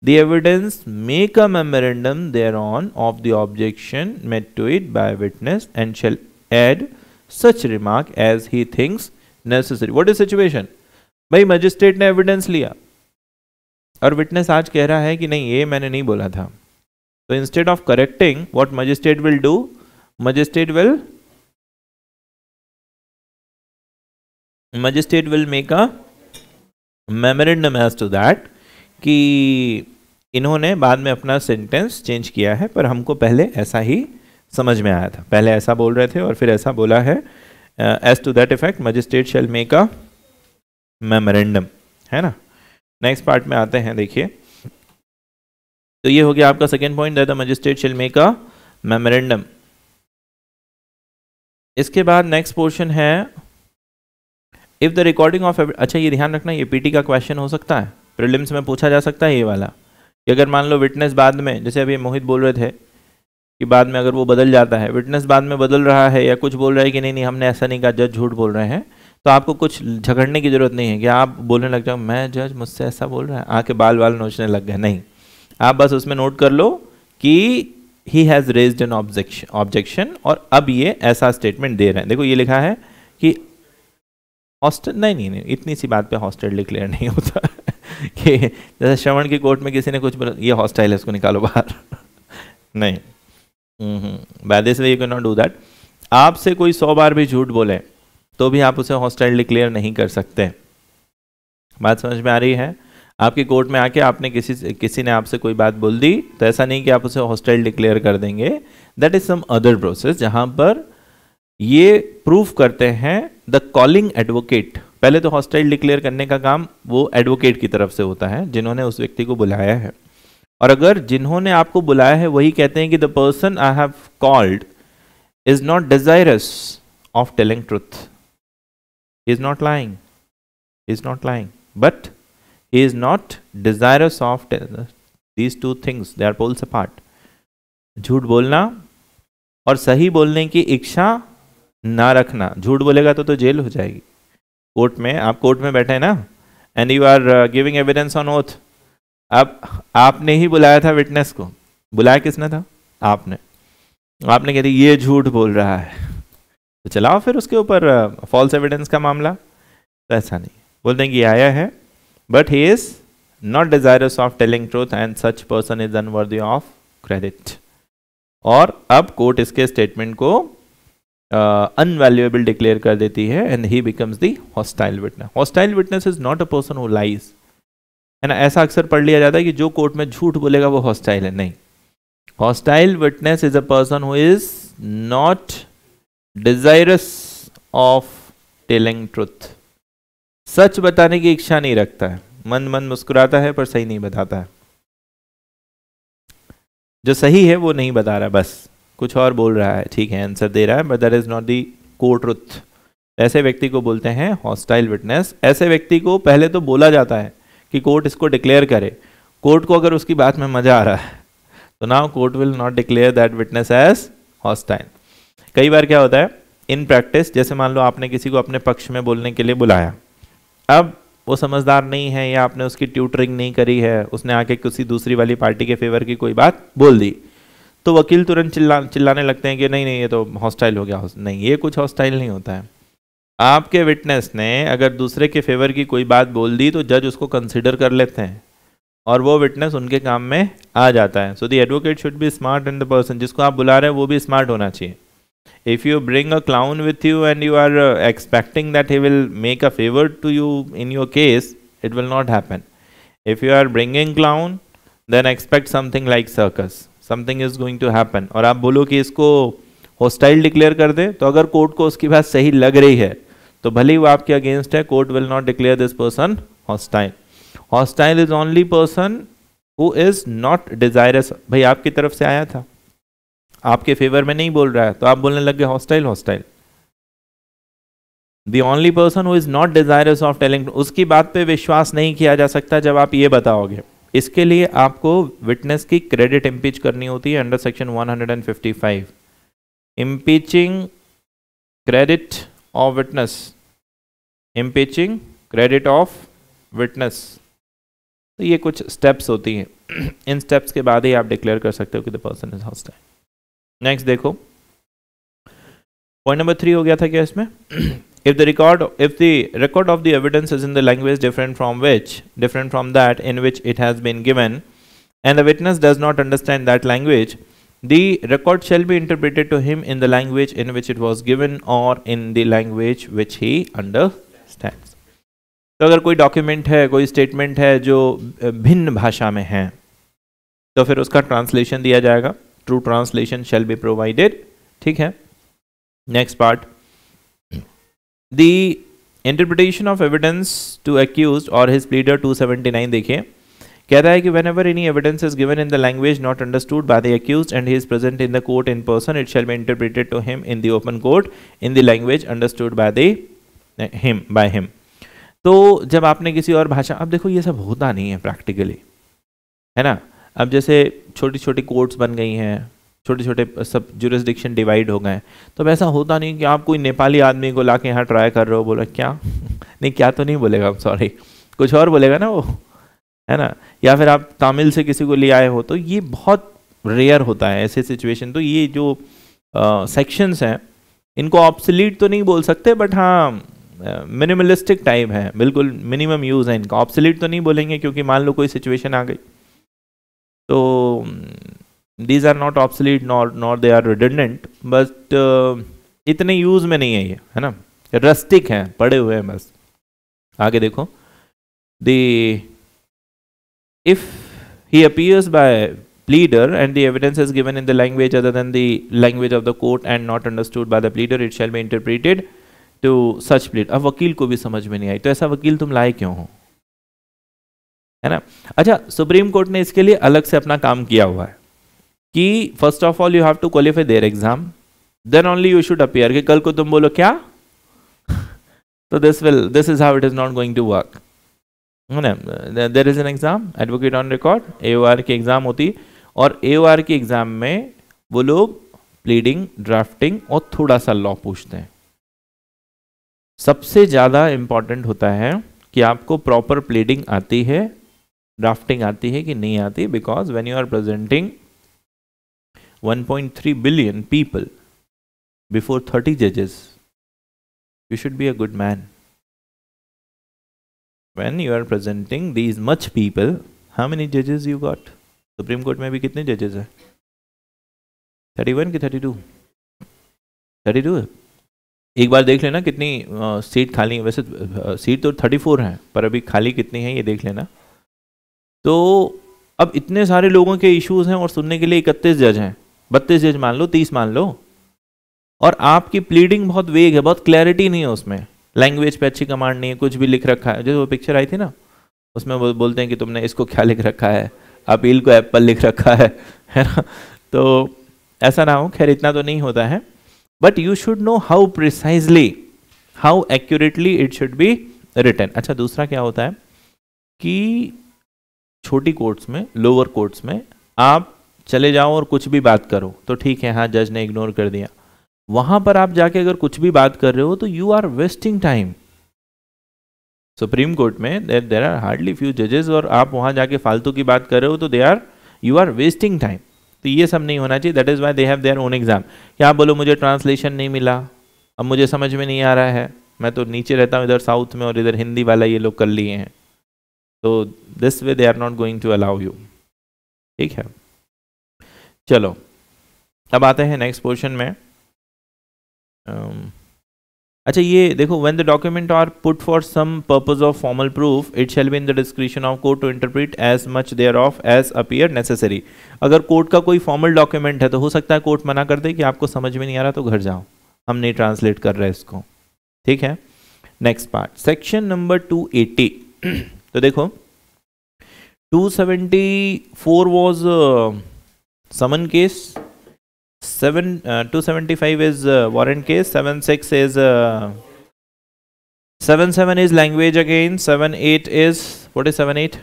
the evidence make a memorandum thereon of the objection made to it by witness and shall add such remark as he thinks necessary। what is situation? भाई magistrate ने evidence लिया और witness आज कह रहा है कि नहीं ये मैंने नहीं बोला था, तो instead of correcting what magistrate will do, magistrate will make a memorandum as to that कि इन्होंने बाद में अपना सेंटेंस चेंज किया है, पर हमको पहले ऐसा ही समझ में आया था, पहले ऐसा बोल रहे थे और फिर ऐसा बोला है। As to that effect magistrate shall make a memorandum, है ना। नेक्स्ट पार्ट में आते हैं, देखिए, तो ये हो गया आपका second point, that the magistrate shall make a memorandum. इसके बाद नेक्स्ट पोर्शन है इफ द रिकॉर्डिंग ऑफ, अच्छा ये ध्यान रखना, ये पीटी का क्वेश्चन हो सकता है, प्रीलिम्स में पूछा जा सकता है ये वाला, कि अगर मान लो विटनेस बाद में, जैसे अभी मोहित बोल रहे थे कि बाद में अगर वो बदल जाता है, विटनेस बाद में बदल रहा है या कुछ बोल रहा है कि नहीं नहीं हमने ऐसा नहीं कहा, जज झूठ बोल रहे हैं, तो आपको कुछ झगड़ने की जरूरत नहीं है कि आप बोलने लग जाओ मैं जज मुझसे ऐसा बोल रहा है, आके बाल नोचने लग गए, नहीं, आप बस उसमें नोट कर लो कि he has raised N objection और अब ये ऐसा स्टेटमेंट दे रहे हैं। देखो ये लिखा है कि हॉस्टल, नहीं इतनी सी बात पे हॉस्टल डिक्लेयर नहीं होता कि जैसे श्रवण की कोर्ट में किसी ने कुछ बोला ये हॉस्टाइल है इसको निकालो बाहर नहीं, by this way you can not do that. आपसे कोई 100 बार भी झूठ बोले तो भी आप उसे हॉस्टाइल डिक्लेयर नहीं कर सकते, बात समझ में आ रही है? आपकी कोर्ट में आके आपने किसी ने आपसे कोई बात बोल दी, तो ऐसा नहीं कि आप उसे हॉस्टाइल डिक्लेयर कर देंगे। That is some other process जहां पर ये प्रूफ करते हैं द कॉलिंग एडवोकेट। पहले तो हॉस्टाइल डिक्लेयर करने का काम वो एडवोकेट की तरफ से होता है जिन्होंने उस व्यक्ति को बुलाया है, और अगर जिन्होंने आपको बुलाया है वही कहते हैं कि the person I have called is not desirous of telling truth, he is not lying, he is not lying, but he is not desirous of these two things, they are poles apart। झूठ बोलना और सही बोलने की इच्छा ना रखना। झूठ बोलेगा तो जेल हो जाएगी। कोर्ट में, आप कोर्ट में बैठे हैं ना, and you are giving evidence on oath. अब आपने ही बुलाया था विटनेस को, बुलाया किसने था? आपने कह दी ये झूठ बोल रहा है, तो चलाओ फिर उसके ऊपर फॉल्स एविडेंस का मामला। तो ऐसा नहीं, बोलते हैं कि आया है but he is not desirous of telling truth and such person is unworthy of credit। और अब कोर्ट इसके स्टेटमेंट को अनवैल्यूएबल डिक्लेयर कर देती है and he becomes the hostile witness. Hostile witness is not a person who lies, है ना। ऐसा अक्सर पढ़ लिया जाता है कि जो कोर्ट में झूठ बोलेगा वो हॉस्टाइल है। नहीं, hostile witness is a person who is not desirous of telling truth. सच बताने की इच्छा नहीं रखता है, मन मुस्कुराता है पर सही नहीं बताता है। जो सही है वो नहीं बता रहा, बस कुछ और बोल रहा है, ठीक है, आंसर दे रहा है, but that is not the core truth. ऐसे व्यक्ति को बोलते हैं हॉस्टाइल विटनेस। ऐसे व्यक्ति को पहले तो बोला जाता है कि कोर्ट इसको डिक्लेयर करे। कोर्ट को अगर उसकी बात में मजा आ रहा है तो now court will not declare that witness as hostile. कई बार क्या होता है इन प्रैक्टिस, जैसे मान लो आपने किसी को अपने पक्ष में बोलने के लिए बुलाया, अब वो समझदार नहीं है या आपने उसकी ट्यूटरिंग नहीं करी है, उसने आके किसी दूसरी वाली पार्टी के फेवर की कोई बात बोल दी, तो वकील तुरंत चिल्लाने लगते हैं कि नहीं नहीं ये तो हॉस्टाइल हो गया। नहीं, ये कुछ हॉस्टाइल नहीं होता है। आपके विटनेस ने अगर दूसरे के फेवर की कोई बात बोल दी तो जज उसको कंसिडर कर लेते हैं और वो विटनेस उनके काम में आ जाता है। So the advocate should be smart and the person जिसको आप बुला रहे हैं वो भी स्मार्ट होना चाहिए। If you bring a clown with you and you are expecting that he will make a favor to you in your case, it will not happen. If you are bringing clown, then expect something like circus. Something is going to happen. और आप बोलो कि इसको hostile declare कर दे, तो अगर court को उसकी बात सही लग रही है तो भले ही वो आपके अगेंस्ट है, court will not declare this person hostile. Hostile is only person who is not desirous. भाई आपकी तरफ से आया था, आपके फेवर में नहीं बोल रहा है, तो आप बोलने लग गए hostile hostile. The only person who is not desirous of telling, उसकी बात पे विश्वास नहीं किया जा सकता जब आप ये बताओगे। इसके लिए आपको विटनेस की क्रेडिट इम्पीच करनी होती है under section 155, impeaching credit of witness, impeaching credit of witness. तो ये कुछ स्टेप्स होती हैं, इन स्टेप्स के बाद ही आप डिक्लेयर कर सकते हो कि the person is hostile. Next देखो, पॉइंट नंबर 3 हो गया था क्या इसमें? if the record of the evidence is in the language different from that in which it has been given and the witness does not understand that language, the record shall be interpreted to him in the language in which it was given or in the language which he understands। तो अगर कोई document है, कोई statement है जो भिन्न भाषा में है, तो फिर उसका ट्रांसलेशन दिया जाएगा। True translation shall be provided. ठीक है, next part, the interpretation of evidence to accused और हिज प्लीडर 279 देखिए, कहता है कि whenever any evidence is given in the language not understood by the accused and he is present in the court in person, it shall be interpreted to him in the open court in the language understood by him। तो जब आपने किसी और भाषा, अब देखो ये सब होता नहीं है प्रैक्टिकली, है ना। अब जैसे छोटी छोटी कोर्ट्स बन गई हैं, छोटे छोटे सब जुरिस्डिक्शन डिवाइड हो गए, तो अब ऐसा होता नहीं कि आप कोई नेपाली आदमी को लाके यहाँ ट्राई कर रहे हो, बोला क्या नहीं, क्या तो नहीं बोलेगा, सॉरी कुछ और बोलेगा ना वो, है ना। या फिर आप तमिल से किसी को ले आए हो, तो ये बहुत रेयर होता है ऐसे सिचुएशन। तो ये जो सेक्शंस हैं इनको ऑब्सोलीट तो नहीं बोल सकते, बट हाँ मिनिमलिस्टिक टाइप है, बिल्कुल मिनिमम यूज़ है इनका। ऑब्सोलीट तो नहीं बोलेंगे क्योंकि मान लो कोई सिचुएशन आ गई, तो these are not obsolete nor they are redundant, but इतने यूज़ में नहीं है ये, है ना, रस्टिक हैं, पड़े हुए हैं बस। आगे देखो, the if he appears by pleader and the evidence is given in the language other than the language of the court and not understood by the pleader, it shall be interpreted to such plead. अब वकील को भी समझ में नहीं आई तो ऐसा वकील तुम लाए क्यों हो, है ना। अच्छा, सुप्रीम कोर्ट ने इसके लिए अलग से अपना काम किया हुआ है कि first of all you have to qualify their exam, then only you should appear. कि कल को तुम बोलो क्या तो this is how it is not going to work, है ना। There is an exam, advocate on record, AOR की एग्जाम होती, और AOR की एग्जाम में वो लोग प्लीडिंग, ड्राफ्टिंग और थोड़ा सा लॉ पूछते हैं। सबसे ज्यादा इंपॉर्टेंट होता है कि आपको प्रॉपर प्लीडिंग आती है, ड्राफ्टिंग आती है कि नहीं आती, because when you are presenting 1.3 billion people before 30 judges, you should be a good man. When you are presenting these much people, how many judges you got? Supreme court में भी कितने जजेस हैं? 31 कि 32? 32 है। एक बार देख लेना कितनी सीट खाली है। वैसे सीट तो 34 हैं, पर अभी खाली कितनी है ये देख लेना। तो अब इतने सारे लोगों के इश्यूज हैं और सुनने के लिए 31 जज हैं, 32 जज मान लो, 30 मान लो, और आपकी प्लीडिंग बहुत वेग है, बहुत क्लैरिटी नहीं है उसमें, लैंग्वेज पे अच्छी कमांड नहीं है, कुछ भी लिख रखा है। जो वो पिक्चर आई थी ना, उसमें वो बोलते हैं कि तुमने इसको क्या लिख रखा है, अपील को एप्पल लिख रखा है ना। तो ऐसा ना हो, खैर इतना तो नहीं होता है, but you should know how precisely, how accurately it should be written. अच्छा, दूसरा क्या होता है कि छोटी कोर्ट्स में, लोअर कोर्ट्स में आप चले जाओ और कुछ भी बात करो तो ठीक है, हाँ जज ने इग्नोर कर दिया। वहां पर आप जाके अगर कुछ भी बात कर रहे हो तो you are wasting time. Supreme court में देयर आर हार्डली फ्यू जजेस, और आप वहां जाके फालतू की बात कर रहे हो तो यू आर वेस्टिंग टाइम। तो ये सब नहीं होना चाहिए। That is why they have their own exam. क्या आप बोलो मुझे ट्रांसलेशन नहीं मिला, अब मुझे समझ में नहीं आ रहा है, मैं तो नीचे रहता हूँ इधर साउथ में और इधर हिंदी वाला ये लोग कर लिए हैं, तो this way they are not going to allow you. ठीक है, चलो अब आते हैं नेक्स्ट पोर्शन में। अच्छा, ये देखो, when the document are put for some purpose of formal proof, it shall be in the description of court to interpret as much there of as appear necessary. अगर कोर्ट का कोई formal document है तो हो सकता है court मना कर दे कि आपको समझ में नहीं आ रहा तो घर जाओ, हम नहीं ट्रांसलेट कर रहे इसको। ठीक है, नेक्स्ट पार्ट, सेक्शन नंबर 280। तो देखो 274 was summon case, 275 is warrant case, 76 is 77 is language again, 78 is, what is 78?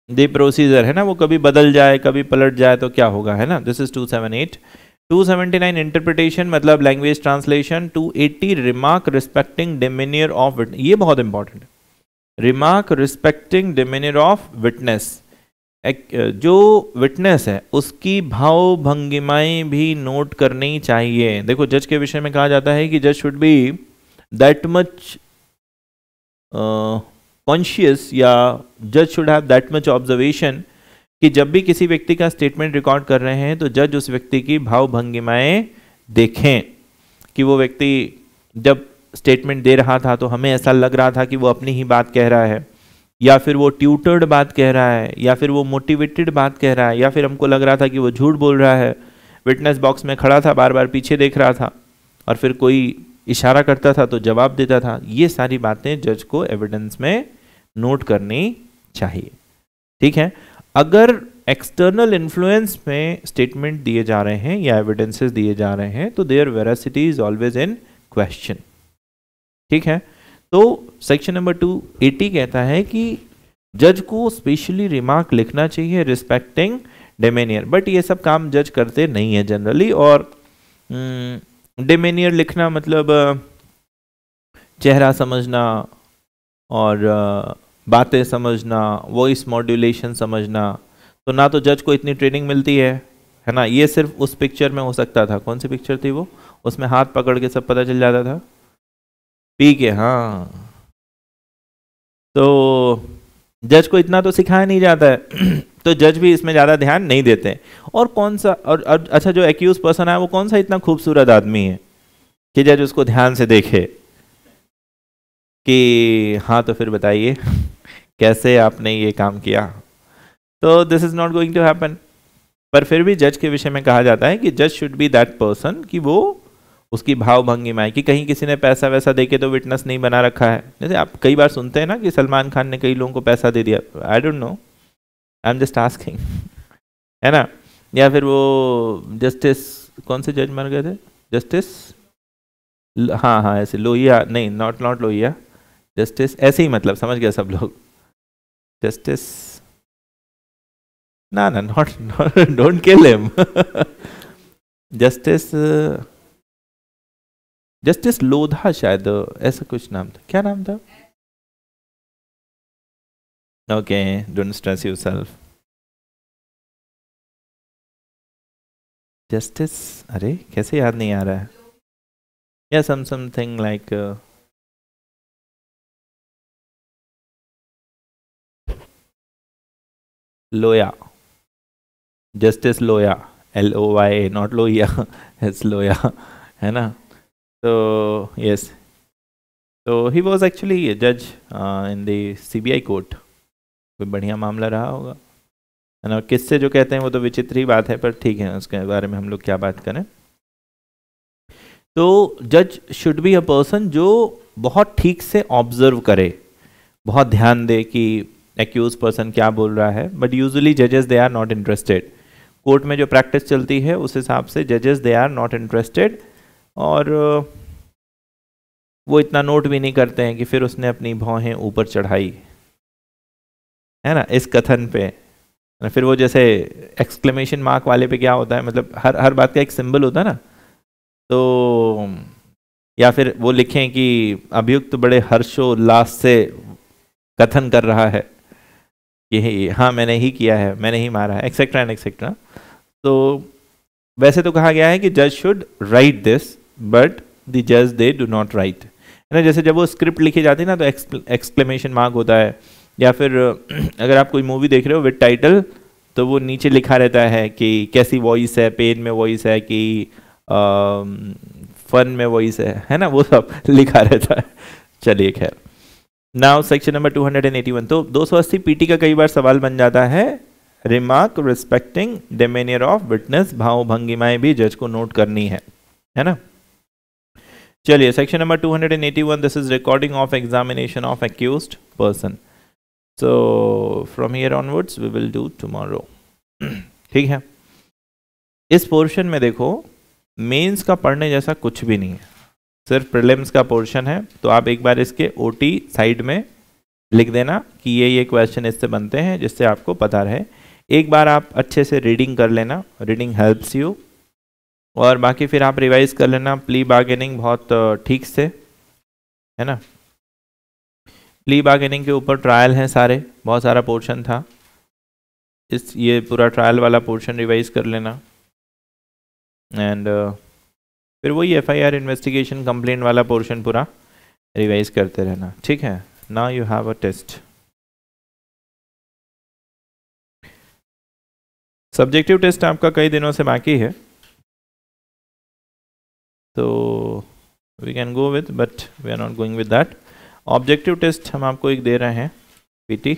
The procedure, है ना, वो कभी बदल जाए कभी पलट जाए तो क्या होगा, है ना। This is 278। 279 इंटरप्रिटेशन मतलब language translation. 280 remark respecting demeanour of witness, ये बहुत इंपॉर्टेंट है, remark respecting demeanour of witness. जो विटनेस है उसकी भाव भंगिमाएं भी नोट करनी चाहिए। देखो जज के विषय में कहा जाता है कि जज should be that much conscious, या जज should have that much observation कि जब भी किसी व्यक्ति का स्टेटमेंट रिकॉर्ड कर रहे हैं तो जज उस व्यक्ति की भाव भंगिमाएं देखें कि वो व्यक्ति जब स्टेटमेंट दे रहा था तो हमें ऐसा लग रहा था कि वो अपनी ही बात कह रहा है, या फिर वो ट्यूटर्ड बात कह रहा है, या फिर वो मोटिवेटेड बात कह रहा है, या फिर हमको लग रहा था कि वो झूठ बोल रहा है, विटनेस बॉक्स में खड़ा था, बार बार पीछे देख रहा था, और फिर कोई इशारा करता था तो जवाब देता था। ये सारी बातें जज को एविडेंस में नोट करनी चाहिए। ठीक है, अगर एक्सटर्नल इन्फ्लुएंस में स्टेटमेंट दिए जा रहे हैं या एविडेंसेस दिए जा रहे हैं तो their veracity is always in question. ठीक है, तो सेक्शन नंबर 280 कहता है कि जज को स्पेशली रिमार्क लिखना चाहिए रिस्पेक्टिंग डिमेनियर, बट ये सब काम जज करते नहीं है जनरली। और डिमेनियर लिखना मतलब चेहरा समझना और बातें समझना, वॉइस मॉड्यूलेशन समझना, तो ना तो जज को इतनी ट्रेनिंग मिलती है ना। ये सिर्फ उस पिक्चर में हो सकता था, कौन सी पिक्चर थी वो, उसमें हाथ पकड़ के सब पता चल जाता था, पी के, हाँ। तो जज को इतना तो सिखाया नहीं जाता है तो जज भी इसमें ज़्यादा ध्यान नहीं देते। और कौन सा, और अच्छा जो एक्यूज पर्सन है वो कौन सा इतना खूबसूरत आदमी है कि जज उसको ध्यान से देखे। कि हाँ तो फिर बताइए कैसे आपने ये काम किया। तो this is not going to happen. पर फिर भी जज के विषय में कहा जाता है कि जज शुड बी दैट पर्सन कि वो उसकी भाव भंगिमा है, कि कहीं किसी ने पैसा वैसा दे के तो विटनेस नहीं बना रखा है। जैसे आप कई बार सुनते हैं ना कि सलमान खान ने कई लोगों को पैसा दे दिया, I don't know, I am just asking, है ना। या फिर वो जस्टिस, कौन से जज मर गए थे, जस्टिस, हाँ हाँ ऐसे लोहिया, नहीं नॉट लोहिया, जस्टिस ऐसे ही, मतलब समझ गया सब लोग, जस्टिस, ना ना not, don't kill him, justice, justice Lodha शायद, ऐसा कुछ नाम था, क्या नाम था? Okay, don't stress yourself. Justice, अरे कैसे याद नहीं आ रहा है, या something like Loya, justice Loya, LOYA, not Lohia, it's Loya, है ना। तो यस, तो ही वॉज एक्चुअली जज इन द CBI कोर्ट, कोई बढ़िया मामला रहा होगा, है ना। किससे जो कहते हैं वो तो विचित्र ही बात है, पर ठीक है, उसके बारे में हम लोग क्या बात करें। तो जज शुड बी अ पर्सन जो बहुत ठीक से ऑब्जर्व करे, बहुत ध्यान दे कि एक्यूज पर्सन क्या बोल रहा है। बट यूजुअली जजेस they are not interested, court में जो प्रैक्टिस चलती है उस हिसाब से जजेस दे आर नॉट इंटरेस्टेड, और वो इतना नोट भी नहीं करते हैं कि फिर उसने अपनी भौहें ऊपर चढ़ाई, है ना, इस कथन पे। फिर वो जैसे एक्सक्लेमेशन मार्क वाले पे क्या होता है, मतलब हर बात का एक सिंबल होता है ना, तो या फिर वो लिखें कि अभियुक्त बड़े हर्षोल्लास से कथन कर रहा है कि हाँ मैंने ही किया है, मैंने ही मारा है, एक्सेट्रा एंड एक्सेट्रा। तो वैसे तो कहा गया है कि जज should write this, but the जज दे डू नॉट राइट, है ना। जैसे जब वो स्क्रिप्ट लिखी जाती है ना तो एक्सक्लेमेशन मार्क होता है, या फिर अगर आप कोई मूवी देख रहे हो विद टाइटल तो वो नीचे लिखा रहता है कि कैसी वॉइस है, पेन में वॉइस है कि फन में वॉइस है ना, वो सब लिखा रहता है। चलिए खैर, नाउ सेक्शन नंबर 281। तो 280 पीटी का कई बार सवाल बन जाता है, रिमार्क रिस्पेक्टिंग डेमेनियर ऑफ विटनेस, भाव भंगिमाएं भी जज को नोट करनी है ना। चलिए section number 281, this is recording of examination of accused person. So from here onwards we will do tomorrow, ठीक है। इस पोर्शन में देखो मेंस का पढ़ने जैसा कुछ भी नहीं है, सिर्फ प्रीलिम्स का पोर्शन है। तो आप एक बार इसके OT साइड में लिख देना कि ये क्वेश्चन इससे बनते हैं, जिससे आपको पता रहे। एक बार आप अच्छे से रीडिंग कर लेना, रीडिंग हेल्प्स यू, और बाकी फिर आप रिवाइज कर लेना प्ली बार्गेनिंग बहुत ठीक से, है ना। प्ली बार्गेनिंग के ऊपर ट्रायल हैं सारे, बहुत सारा पोर्शन था, ये पूरा ट्रायल वाला पोर्शन रिवाइज कर लेना। एंड फिर वही FIR इन्वेस्टिगेशन कंप्लेंट वाला पोर्शन पूरा रिवाइज करते रहना, ठीक है। Now you have a test. Subjective test आपका कई दिनों से बाकी है, तो we can go with, but we are not going with that. Objective test हम आपको एक दे रहे हैं PT,